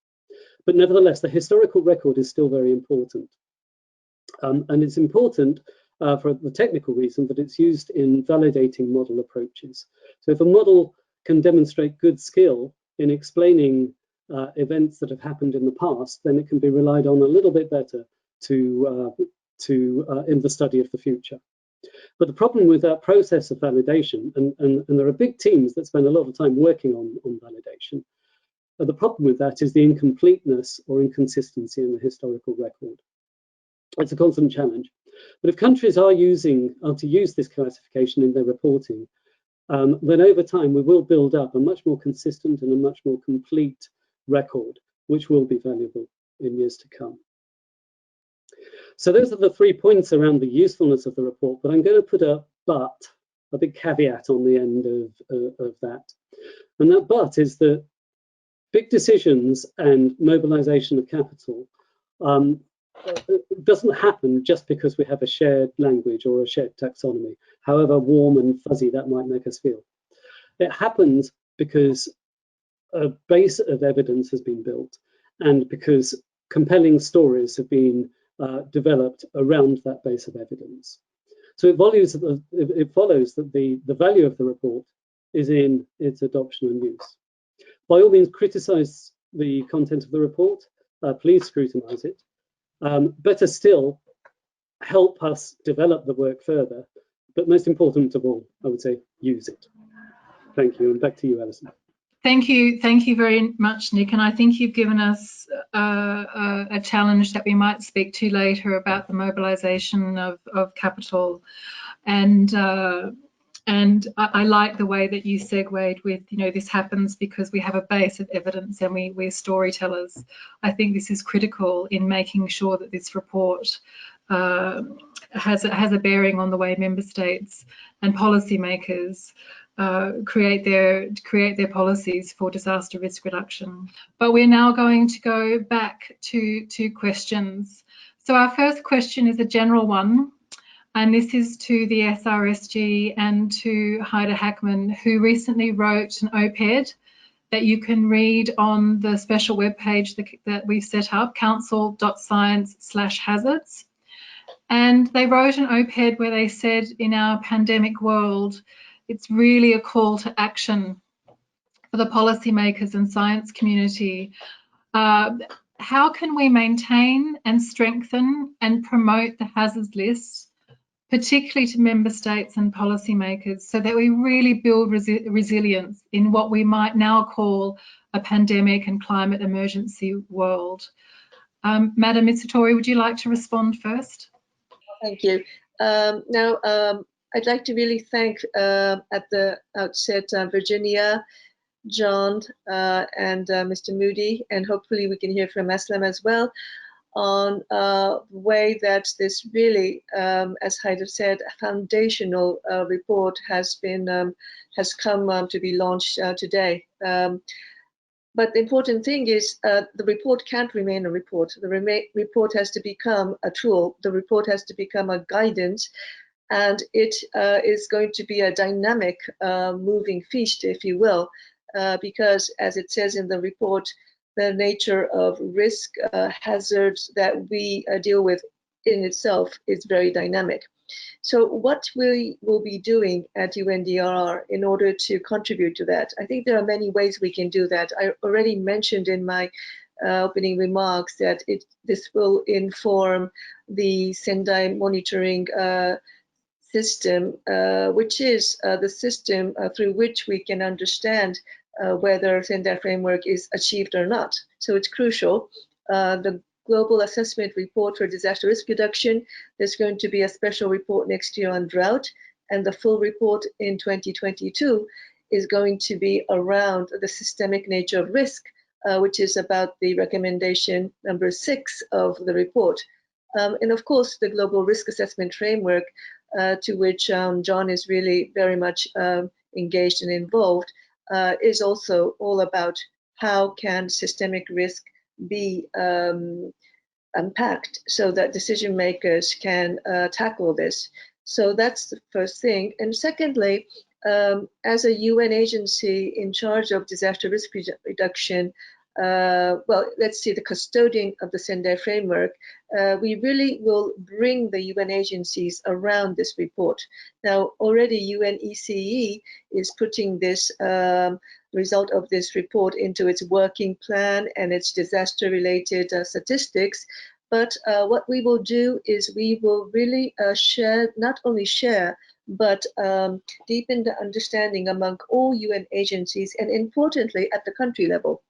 But nevertheless, the historical record is still very important. And it's important for the technical reason that it's used in validating model approaches. So if a model can demonstrate good skill in explaining events that have happened in the past, then it can be relied on a little bit better in the study of the future. But the problem with that process of validation, and there are big teams that spend a lot of time working on validation, the problem with that is the incompleteness or inconsistency in the historical record. It's a constant challenge. But if countries are to use this classification in their reporting, then over time we will build up a much more consistent and a much more complete record, which will be valuable in years to come. So those are the 3 points around the usefulness of the report, but I'm going to put a big caveat on the end of that. And that but is that big decisions and mobilization of capital doesn't happen just because we have a shared language or a shared taxonomy, however warm and fuzzy that might make us feel. It happens because a base of evidence has been built and because compelling stories have been developed around that base of evidence. So it follows that the value of the report is in its adoption and use. By all means, criticize the content of the report, please scrutinize it. Better still, help us develop the work further, but most important of all, I would say, use it. Thank you, and back to you, Alison. Thank you very much, Nick, and I think you've given us a challenge that we might speak to later about the mobilisation of capital, and I like the way that you segued with, this happens because we have a base of evidence and we're storytellers. I think this is critical in making sure that this report has a bearing on the way member states and policymakers create their policies for disaster risk reduction. But we're now going to go back to questions. So our first question is a general one, and this is to the SRSG and to Heide Hackman, who recently wrote an op-ed that you can read on the special webpage that we've set up, council.science/hazards. And they wrote an op-ed where they said, in our pandemic world, it's really a call to action for the policymakers and science community. How can we maintain and strengthen and promote the hazards list, particularly to member states and policymakers, so that we really build resilience in what we might now call a pandemic and climate emergency world? Madam Mitsutori, would you like to respond first? Thank you. I'd like to really thank at the outset Virginia, John, and Mr. Moody, and hopefully we can hear from Aslam as well, on the way that this really, as Heide said, a foundational report has come to be launched today. But the important thing is the report can't remain a report. The report has to become a tool. The report has to become a guidance, and it is going to be a dynamic moving feast, if you will, because as it says in the report, the nature of risk hazards that we deal with in itself is very dynamic. So what we will be doing at UNDRR in order to contribute to that, I think there are many ways we can do that. I already mentioned in my opening remarks that this will inform the Sendai monitoring system, which is the system through which we can understand whether Sendai Framework is achieved or not. So it's crucial. The Global Assessment Report for Disaster Risk Reduction, there's going to be a special report next year on drought, and the full report in 2022 is going to be around the systemic nature of risk, which is about the recommendation number 6 of the report. And of course, the Global Risk Assessment Framework, to which John is really very much engaged and involved, is also all about how can systemic risk be unpacked so that decision makers can tackle this. So that's the first thing. And secondly, as a UN agency in charge of disaster risk reduction, well, let's see, the custodian of the Sendai Framework, we really will bring the UN agencies around this report. Now, already UNECE is putting this result of this report into its working plan and its disaster-related statistics. But what we will do is we will really share, not only share, but deepen the understanding among all UN agencies, and importantly at the country level,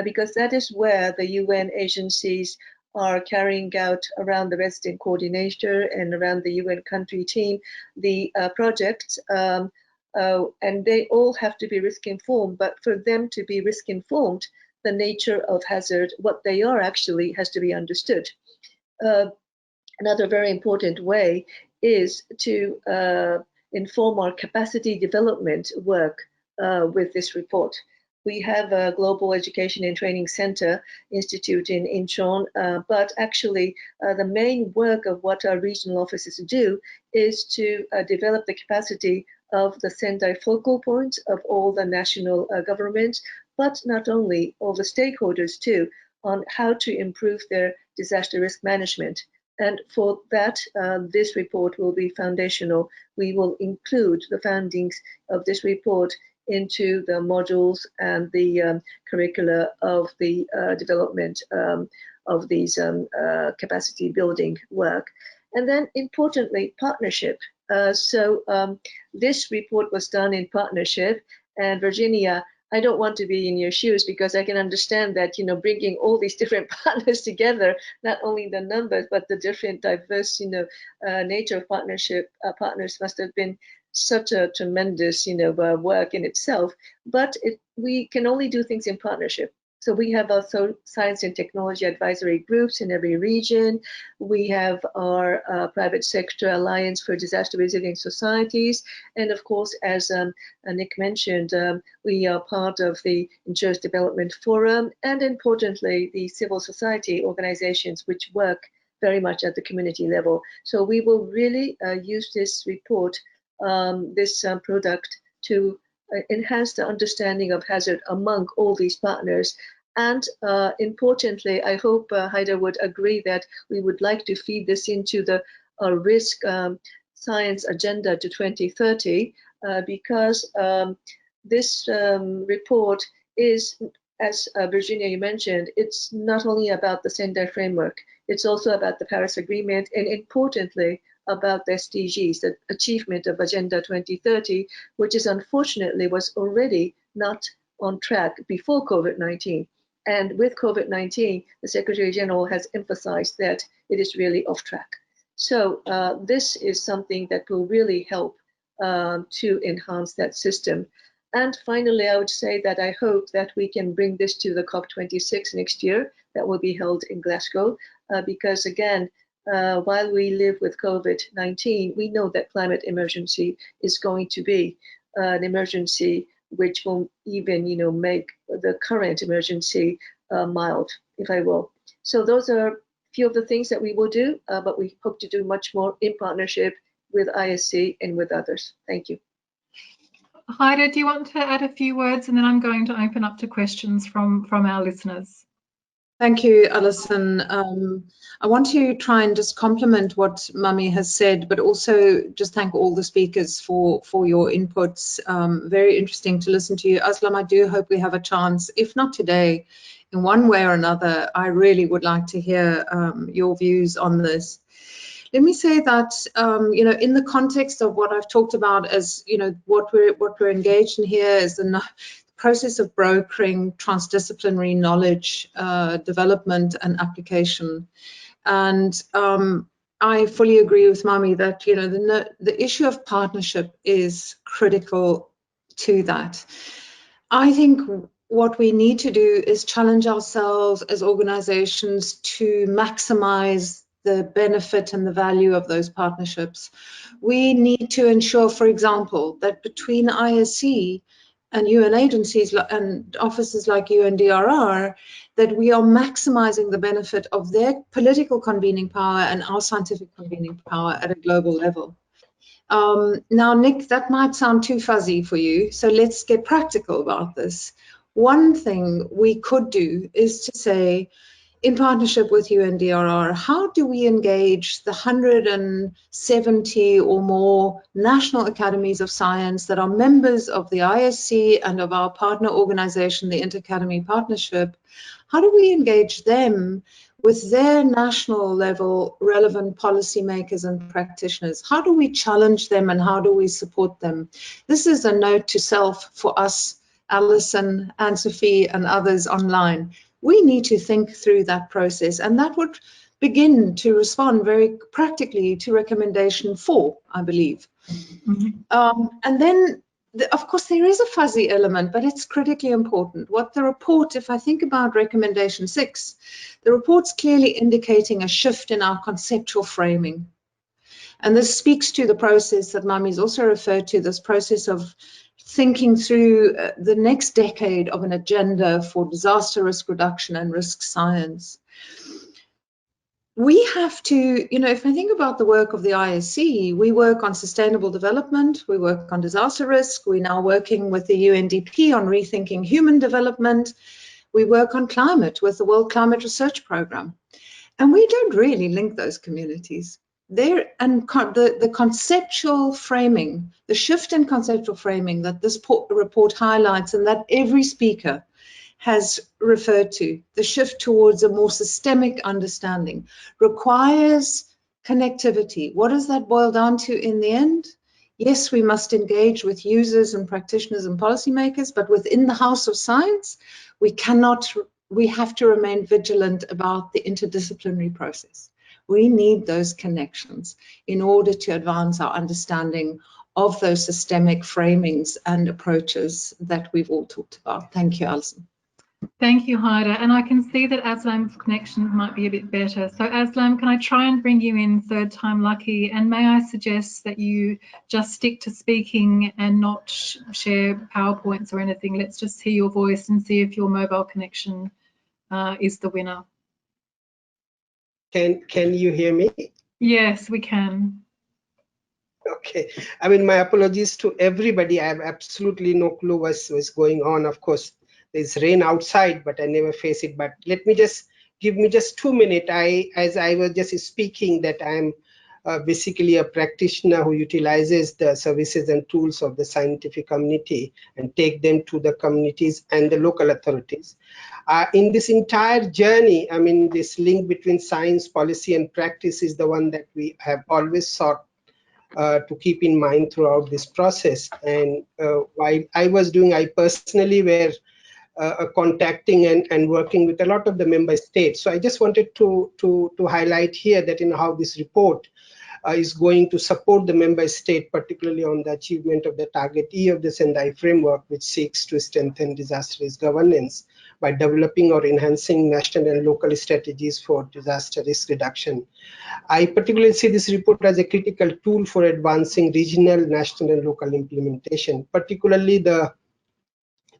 because that is where the UN agencies are carrying out around the resident coordinator and around the UN country team the projects, and they all have to be risk informed. But for them to be risk informed, the nature of hazard, what they are actually, has to be understood. Another very important way is to inform our capacity development work with this report. We have a Global Education and Training Center Institute in Incheon, but actually the main work of what our regional offices do is to develop the capacity of the Sendai focal points of all the national governments, but not only, all the stakeholders too, on how to improve their disaster risk management. And for that, this report will be foundational. We will include the findings of this report into the modules and the curricula of the development of these capacity building work. And then importantly, partnership. So this report was done in partnership, and Virginia, I don't want to be in your shoes because I can understand that, you know, bringing all these different partners together, not only the numbers, but the different diverse, you know, nature of partnership partners must have been such a tremendous, you know, work in itself. But we can only do things in partnership. So we have also science and technology advisory groups in every region. We have our private sector alliance for disaster resilient societies. And of course, as Nick mentioned, we are part of the Insurance Development Forum, and importantly, the civil society organizations which work very much at the community level. So we will really use this report, this product, to enhance the understanding of hazard among all these partners. And importantly, I hope Haida would agree that we would like to feed this into the risk science agenda to 2030, because this report is, as Virginia, you mentioned, it's not only about the Sendai Framework, it's also about the Paris Agreement, and importantly, about the SDGs, the achievement of Agenda 2030, which is unfortunately was already not on track before COVID-19. And with COVID-19, the Secretary General has emphasized that it is really off track. So this is something that will really help to enhance that system. And finally, I would say that I hope that we can bring this to the COP26 next year that will be held in Glasgow, because again, while we live with COVID-19, we know that climate emergency is going to be an emergency which will even, make the current emergency mild, if I will. So those are a few of the things that we will do, but we hope to do much more in partnership with ISC and with others. Thank you. Heide, do you want to add a few words, and then I'm going to open up to questions from our listeners. Thank you, Alison. I want to try and just complement what Mami has said, but also just thank all the speakers for your inputs. Very interesting to listen to you. Aslam, I do hope we have a chance, if not today, in one way or another. I really would like to hear your views on this. Let me say that, in the context of what I've talked about as, what we're engaged in here is the process of brokering transdisciplinary knowledge development and application. And I fully agree with Mami that, the issue of partnership is critical to that. I think what we need to do is challenge ourselves as organizations to maximize the benefit and the value of those partnerships. We need to ensure, for example, that between ISC and UN agencies and offices like UNDRR, that we are maximizing the benefit of their political convening power and our scientific convening power at a global level. Now, Nick, that might sound too fuzzy for you, so let's get practical about this. One thing we could do is to say, in partnership with UNDRR, how do we engage the 170 or more national academies of science that are members of the ISC and of our partner organization, the Interacademy Partnership? How do we engage them with their national level relevant policymakers and practitioners? How do we challenge them and how do we support them? This is a note to self for us, Alison, Anne-Sophie, and others online. We need to think through that process, and that would begin to respond very practically to recommendation 4, I believe. Mm-hmm. And then, of course, there is a fuzzy element, but it's critically important. What the report, if I think about recommendation 6, the report's clearly indicating a shift in our conceptual framing. And this speaks to the process that Mami's also referred to, this process of thinking through the next decade of an agenda for disaster risk reduction and risk science. We have to, if I think about the work of the ISC, we work on sustainable development, we work on disaster risk, we're now working with the UNDP on rethinking human development, we work on climate with the World Climate Research Programme. And we don't really link those communities. The conceptual framing, the shift in conceptual framing that this report highlights and that every speaker has referred to, the shift towards a more systemic understanding, requires connectivity. What does that boil down to in the end? Yes, we must engage with users and practitioners and policymakers, but within the house of science, we have to remain vigilant about the interdisciplinary process. We need those connections in order to advance our understanding of those systemic framings and approaches that we've all talked about. Thank you, Alison. Thank you, Heide. And I can see that Aslam's connection might be a bit better. So Aslam, can I try and bring you in third time lucky? And may I suggest that you just stick to speaking and not share PowerPoints or anything? Let's just hear your voice and see if your mobile connection is the winner. Can you hear me? Yes, we can. Okay. I mean, my apologies to everybody. I have absolutely no clue what's going on. Of course, there's rain outside, but I never face it. But let me just give me just 2 minutes. As I was just speaking, that I'm basically a practitioner who utilizes the services and tools of the scientific community and take them to the communities and the local authorities. In this entire journey, I mean, this link between science, policy, and practice is the one that we have always sought to keep in mind throughout this process. And while I personally were contacting and working with a lot of the member states. So I just wanted to highlight here that how this report is going to support the member state, particularly on the achievement of the target E of the Sendai Framework, which seeks to strengthen disaster risk governance by developing or enhancing national and local strategies for disaster risk reduction. I particularly see this report as a critical tool for advancing regional, national, and local implementation, particularly the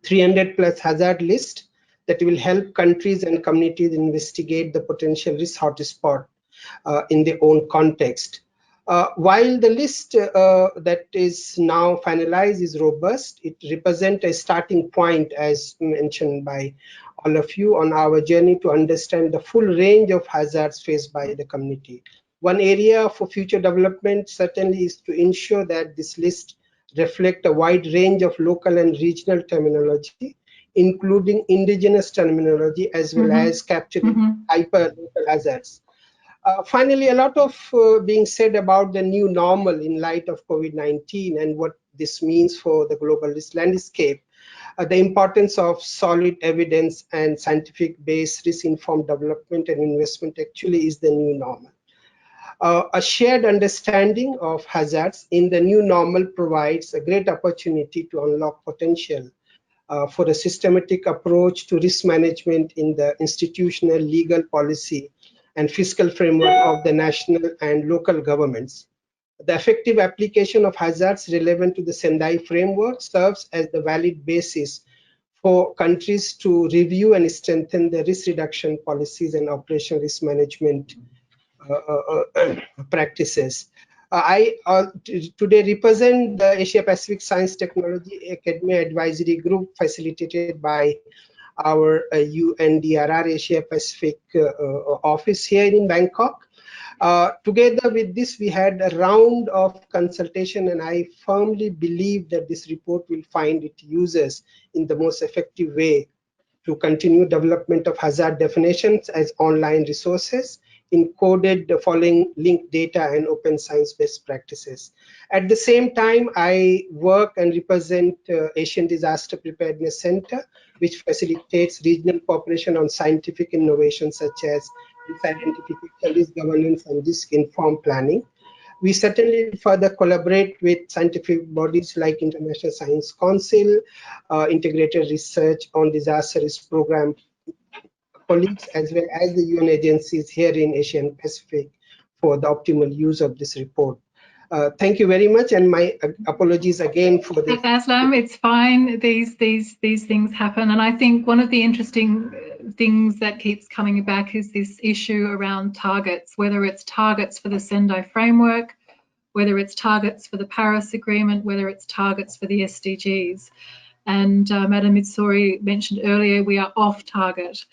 300 plus hazard list that will help countries and communities investigate the potential risk hotspot in their own context. While the list that is now finalized is robust, it represents a starting point, as mentioned by all of you, on our journey to understand the full range of hazards faced by the community. One area for future development certainly is to ensure that this list reflects a wide range of local and regional terminology, including indigenous terminology, as well as capturing hyper-local hazards. Finally, a lot of being said about the new normal in light of COVID-19 and what this means for the global risk landscape. The importance of solid evidence and scientific-based risk-informed development and investment actually is the new normal. A shared understanding of hazards in the new normal provides a great opportunity to unlock potential for a systematic approach to risk management in the institutional, legal, policy, and fiscal framework of the national and local governments. The effective application of hazards relevant to the Sendai Framework serves as the valid basis for countries to review and strengthen the risk reduction policies and operational risk management practices. I today represent the Asia Pacific Science Technology Academia Advisory Group facilitated by our UNDRR Asia Pacific office here in Bangkok. Together with this, we had a round of consultation, and I firmly believe that this report will find its users in the most effective way to continue development of hazard definitions as online resources, encoded following linked data and open science best practices. At the same time, I work and represent Asian Disaster Preparedness Center, which facilitates regional cooperation on scientific innovation such as risk identification, risk governance, and risk-informed planning. We certainly further collaborate with scientific bodies like International Science Council, Integrated Research on Disaster Risk Program colleagues, as well as the UN agencies here in Asia and Pacific for the optimal use of this report. Thank you very much, and my apologies again for this. Aslam, it's fine. These things happen, and I think one of the interesting things that keeps coming back is this issue around targets, whether it's targets for the Sendai Framework, whether it's targets for the Paris Agreement, whether it's targets for the SDGs. And Madam Mitsuri mentioned earlier, we are off target.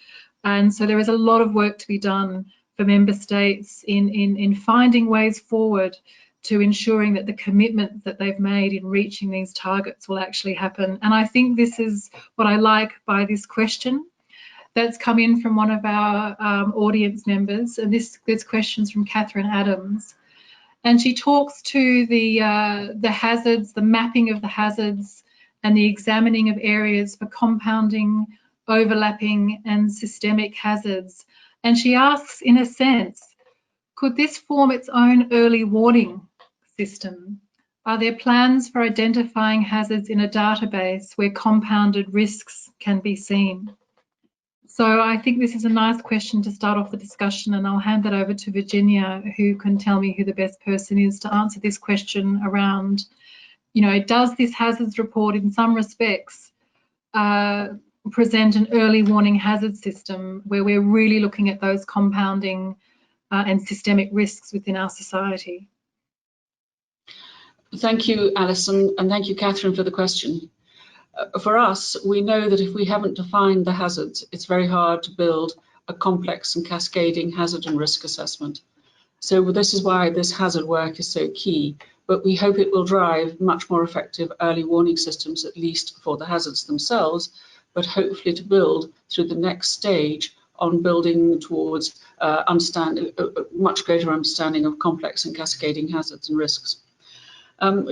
And so there is a lot of work to be done for member states in finding ways forward to ensuring that the commitment that they've made in reaching these targets will actually happen. And I think this is what I like by this question that's come in from one of our audience members. And this question's from Catherine Adams. And she talks to the hazards, the mapping of the hazards, and the examining of areas for compounding, overlapping, and systemic hazards. And she asks, in a sense, could this form its own early warning system? Are there plans for identifying hazards in a database where compounded risks can be seen? So I think this is a nice question to start off the discussion, and I'll hand that over to Virginia, who can tell me who the best person is to answer this question around, you know, does this hazards report in some respects present an early warning hazard system where we're really looking at those compounding and systemic risks within our society? Thank you, Alison, and thank you, Catherine, for the question. For us, we know that if we haven't defined the hazards, it's very hard to build a complex and cascading hazard and risk assessment. So this is why this hazard work is so key, but we hope it will drive much more effective early warning systems, at least for the hazards themselves, but hopefully to build through the next stage on building towards understanding, much greater understanding of complex and cascading hazards and risks.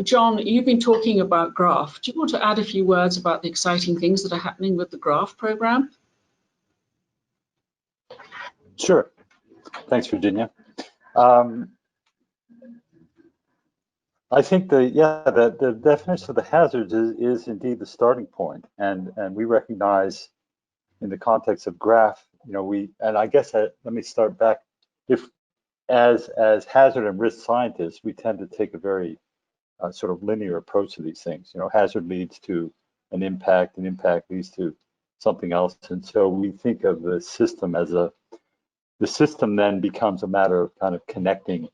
John, you've been talking about GRAPH. Do you want to add a few words about the exciting things that are happening with the GRAPH program? Sure. Thanks, Virginia. I think the definition of the hazards is indeed the starting point, and we recognize in the context of GRAPH, you know, let me start back. If as hazard and risk scientists, we tend to take a very sort of linear approach to these things. You know, hazard leads to an impact leads to something else. And so we think of the system as the system then becomes a matter of kind of connecting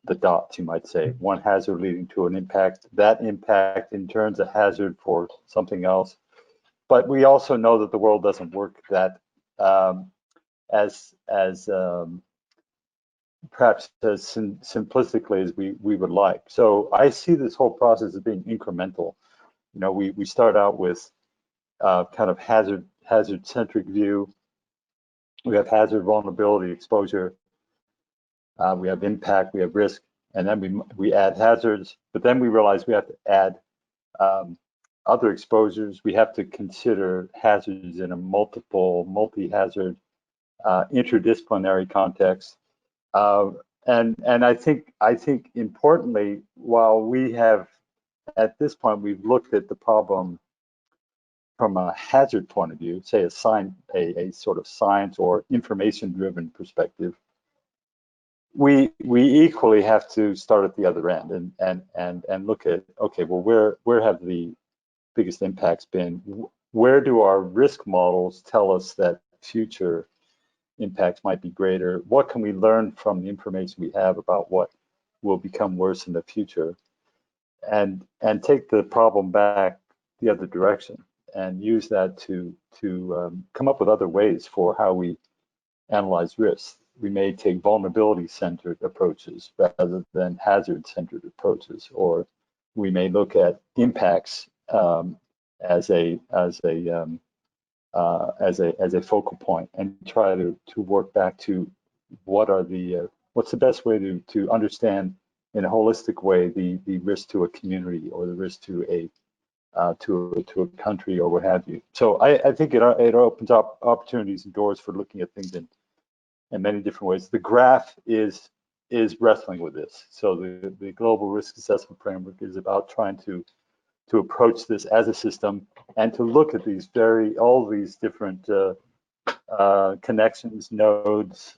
the dots, you might say. One hazard leading to an impact, that impact in turn is a hazard for something else. But we also know that the world doesn't work that perhaps as simplistically as we would like. So I see this whole process as being incremental. You know, we start out with kind of hazard-centric view. We have hazard, vulnerability, exposure. We have impact, we have risk, and then we add hazards. But then we realize we have to add other exposures. We have to consider hazards in a multi-hazard, interdisciplinary context. And I think importantly, while we have at this point we've looked at the problem from a hazard point of view, say a sort of science or information-driven perspective, we equally have to start at the other end and look at, okay, well, where have the biggest impacts been? Where do our risk models tell us that future impacts might be greater? What can we learn from the information we have about what will become worse in the future? And take the problem back the other direction and use that to come up with other ways for how we analyze risks. We may take vulnerability-centered approaches rather than hazard-centered approaches, or we may look at impacts as a focal point and try to work back to what's the best way to understand in a holistic way the risk to a community or the risk to a country or what have you. So I think it opens up opportunities and doors for looking at things in many different ways. The graph is wrestling with this. So the global risk assessment framework is about trying to approach this as a system and to look at all these different connections, nodes,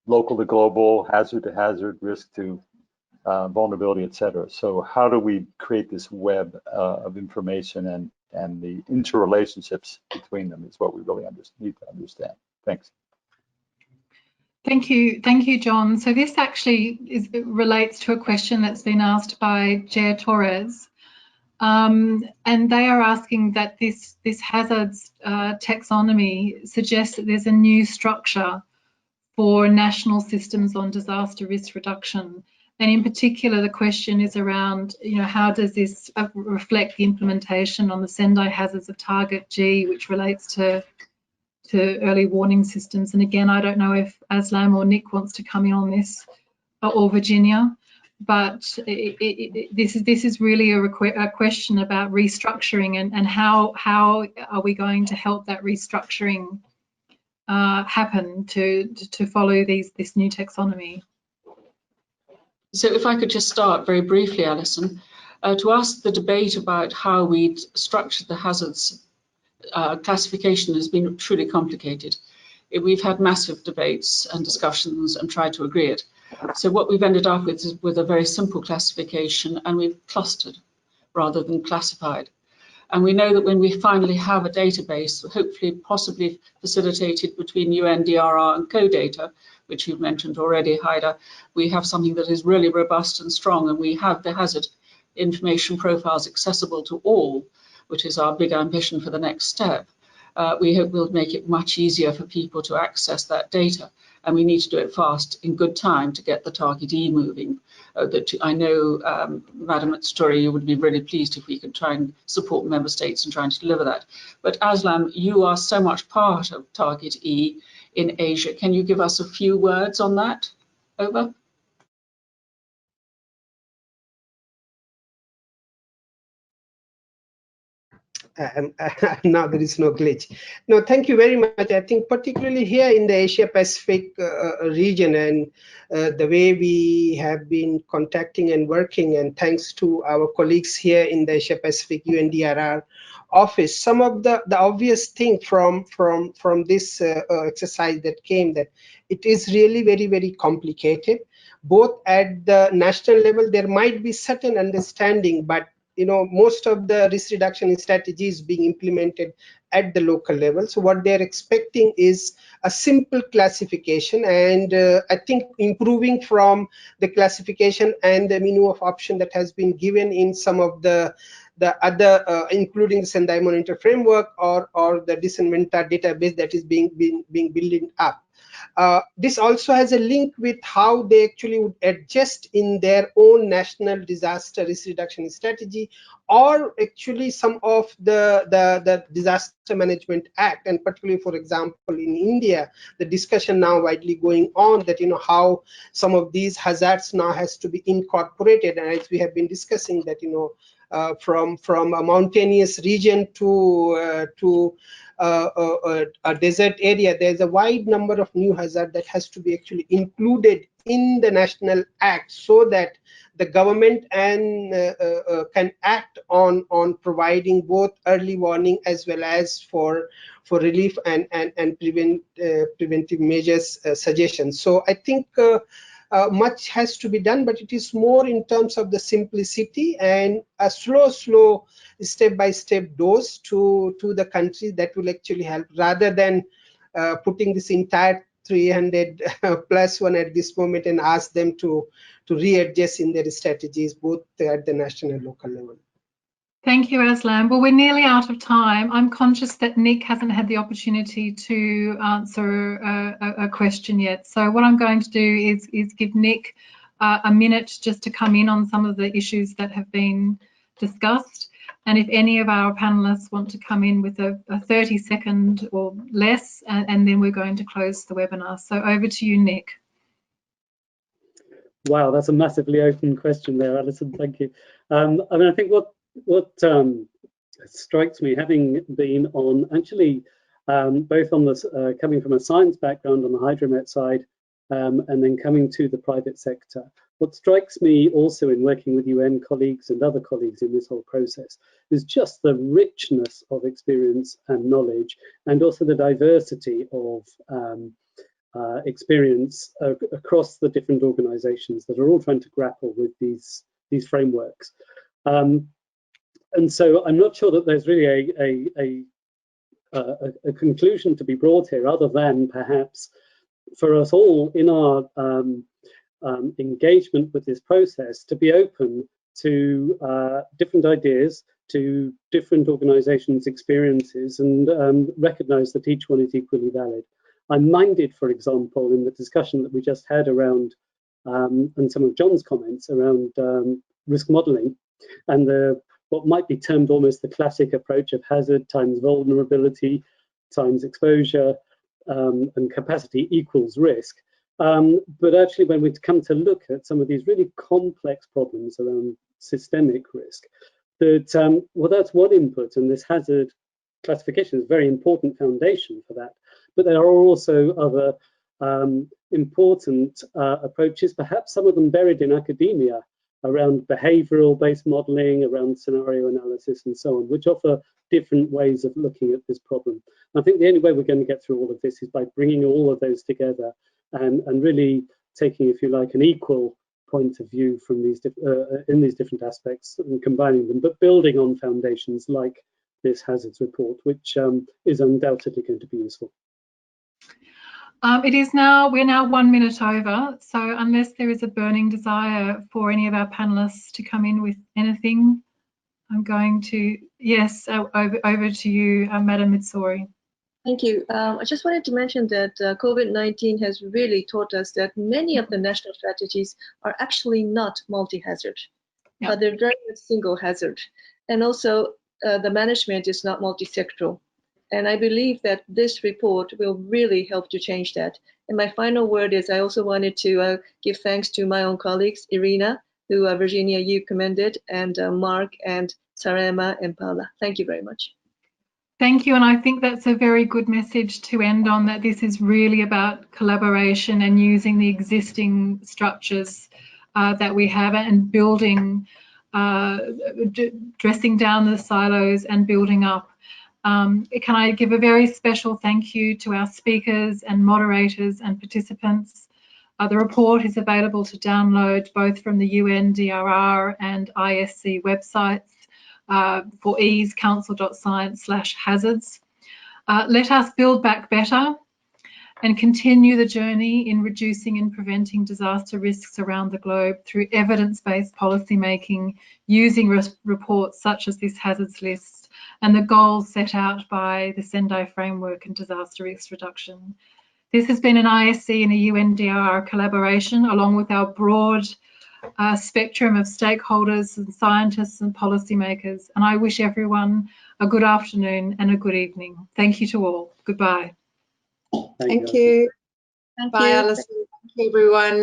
local to global, hazard to hazard, risk to vulnerability, et cetera. So how do we create this web of information and the interrelationships between them is what we really need to understand. Thanks. Thank you, John. So this actually relates to a question that's been asked by Jer Torres, and they are asking that this hazards taxonomy suggests that there's a new structure for national systems on disaster risk reduction, and in particular, the question is around, how does this reflect the implementation on the Sendai hazards of target G, which relates to early warning systems. And again, I don't know if Aslam or Nick wants to come in on this, or Virginia, but this is really a question about restructuring and how are we going to help that restructuring happen to follow this new taxonomy. So if I could just start very briefly, Alison, to ask the debate about how we'd structured the hazards classification has been truly complicated. We've had massive debates and discussions and tried to agree it. So what we've ended up with is with a very simple classification, and we've clustered rather than classified. And we know that when we finally have a database, hopefully possibly facilitated between UNDRR and CODATA, which you've mentioned already, Haida, we have something that is really robust and strong, and we have the hazard information profiles accessible to all, which is our big ambition for the next step. We hope we'll make it much easier for people to access that data, and we need to do it fast in good time to get the target E moving. I know, Madam Etsatori, you would be really pleased if we could try and support member states in trying to deliver that. But Aslam, you are so much part of target E in Asia. Can you give us a few words on that? Over. Now there is no glitch. No, thank you very much. I think particularly here in the Asia Pacific region, and the way we have been contacting and working, and thanks to our colleagues here in the Asia Pacific UNDRR office, some of the obvious thing from this exercise that came, that it is really very, very complicated. Both at the national level, there might be certain understanding, but most of the risk reduction strategy is being implemented at the local level. So what they're expecting is a simple classification, and I think improving from the classification and the menu of option that has been given in some of the other, including the Sendai Monitor Framework or the Disinventar database that is being built up. This also has a link with how they actually would adjust in their own national disaster risk reduction strategy, or actually some of the Disaster Management Act, and particularly, for example, in India, the discussion now widely going on that how some of these hazards now has to be incorporated, and as we have been discussing that from a mountainous region to a desert area, there's a wide number of new hazards that has to be actually included in the national act, so that the government can act on providing both early warning as well as for relief and preventive measures suggestions. So I think much has to be done, but it is more in terms of the simplicity and a slow step-by-step dose to the country that will actually help, rather than putting this entire 300 plus one at this moment and ask them to readjust in their strategies both at the national and local level. Thank you, Aslam. Well, we're nearly out of time. I'm conscious that Nick hasn't had the opportunity to answer a question yet. So what I'm going to do is give Nick a minute just to come in on some of the issues that have been discussed. And if any of our panelists want to come in with a 30-second or less, and then we're going to close the webinar. So over to you, Nick. Wow, that's a massively open question there, Alison. Thank you. I mean, I think what strikes me, having been on actually both on this coming from a science background on the hydromet side, and then coming to the private sector, what strikes me also in working with UN colleagues and other colleagues in this whole process is just the richness of experience and knowledge, and also the diversity of experience across the different organizations that are all trying to grapple with these frameworks. And so I'm not sure that there's really a conclusion to be brought here, other than perhaps for us all in our engagement with this process to be open to different ideas, to different organizations' experiences, and recognize that each one is equally valid. I'm minded, for example, in the discussion that we just had around, and some of John's comments around risk modeling, and what might be termed almost the classic approach of hazard times vulnerability times exposure and capacity equals risk. But actually, when we come to look at some of these really complex problems around systemic risk, that well, that's one input, and this hazard classification is a very important foundation for that. But there are also other important approaches, perhaps some of them buried in academia, around behavioral-based modeling, around scenario analysis, and so on, which offer different ways of looking at this problem. I think the only way we're going to get through all of this is by bringing all of those together and really taking, if you like, an equal point of view from these in these different aspects and combining them, but building on foundations like this hazards report, which is undoubtedly going to be useful. We're now 1 minute over, so unless there is a burning desire for any of our panelists to come in with anything, I'm going to, yes, over to you, Madam Mitsuri. Thank you. I just wanted to mention that COVID-19 has really taught us that many of the national strategies are actually not multi-hazard. Yep. They're very much single hazard. And also the management is not multi-sectoral. And I believe that this report will really help to change that. And my final word is I also wanted to give thanks to my own colleagues, Irina, who Virginia, you commended, and Mark and Sarema and Paula. Thank you very much. Thank you, and I think that's a very good message to end on, that this is really about collaboration and using the existing structures that we have and building, dressing down the silos and building up. Can I give a very special thank you to our speakers and moderators and participants. The report is available to download both from the UNDRR and ISC websites. for ease, council.science/hazards. Let us build back better and continue the journey in reducing and preventing disaster risks around the globe through evidence-based policy making, using reports such as this hazards list and the goals set out by the Sendai Framework and disaster risk reduction. This has been an ISC and a UNDRR collaboration, along with our broad spectrum of stakeholders and scientists and policymakers. And I wish everyone a good afternoon and a good evening. Thank you to all. Goodbye. Thank you. Bye, Alison. Thank you, everyone.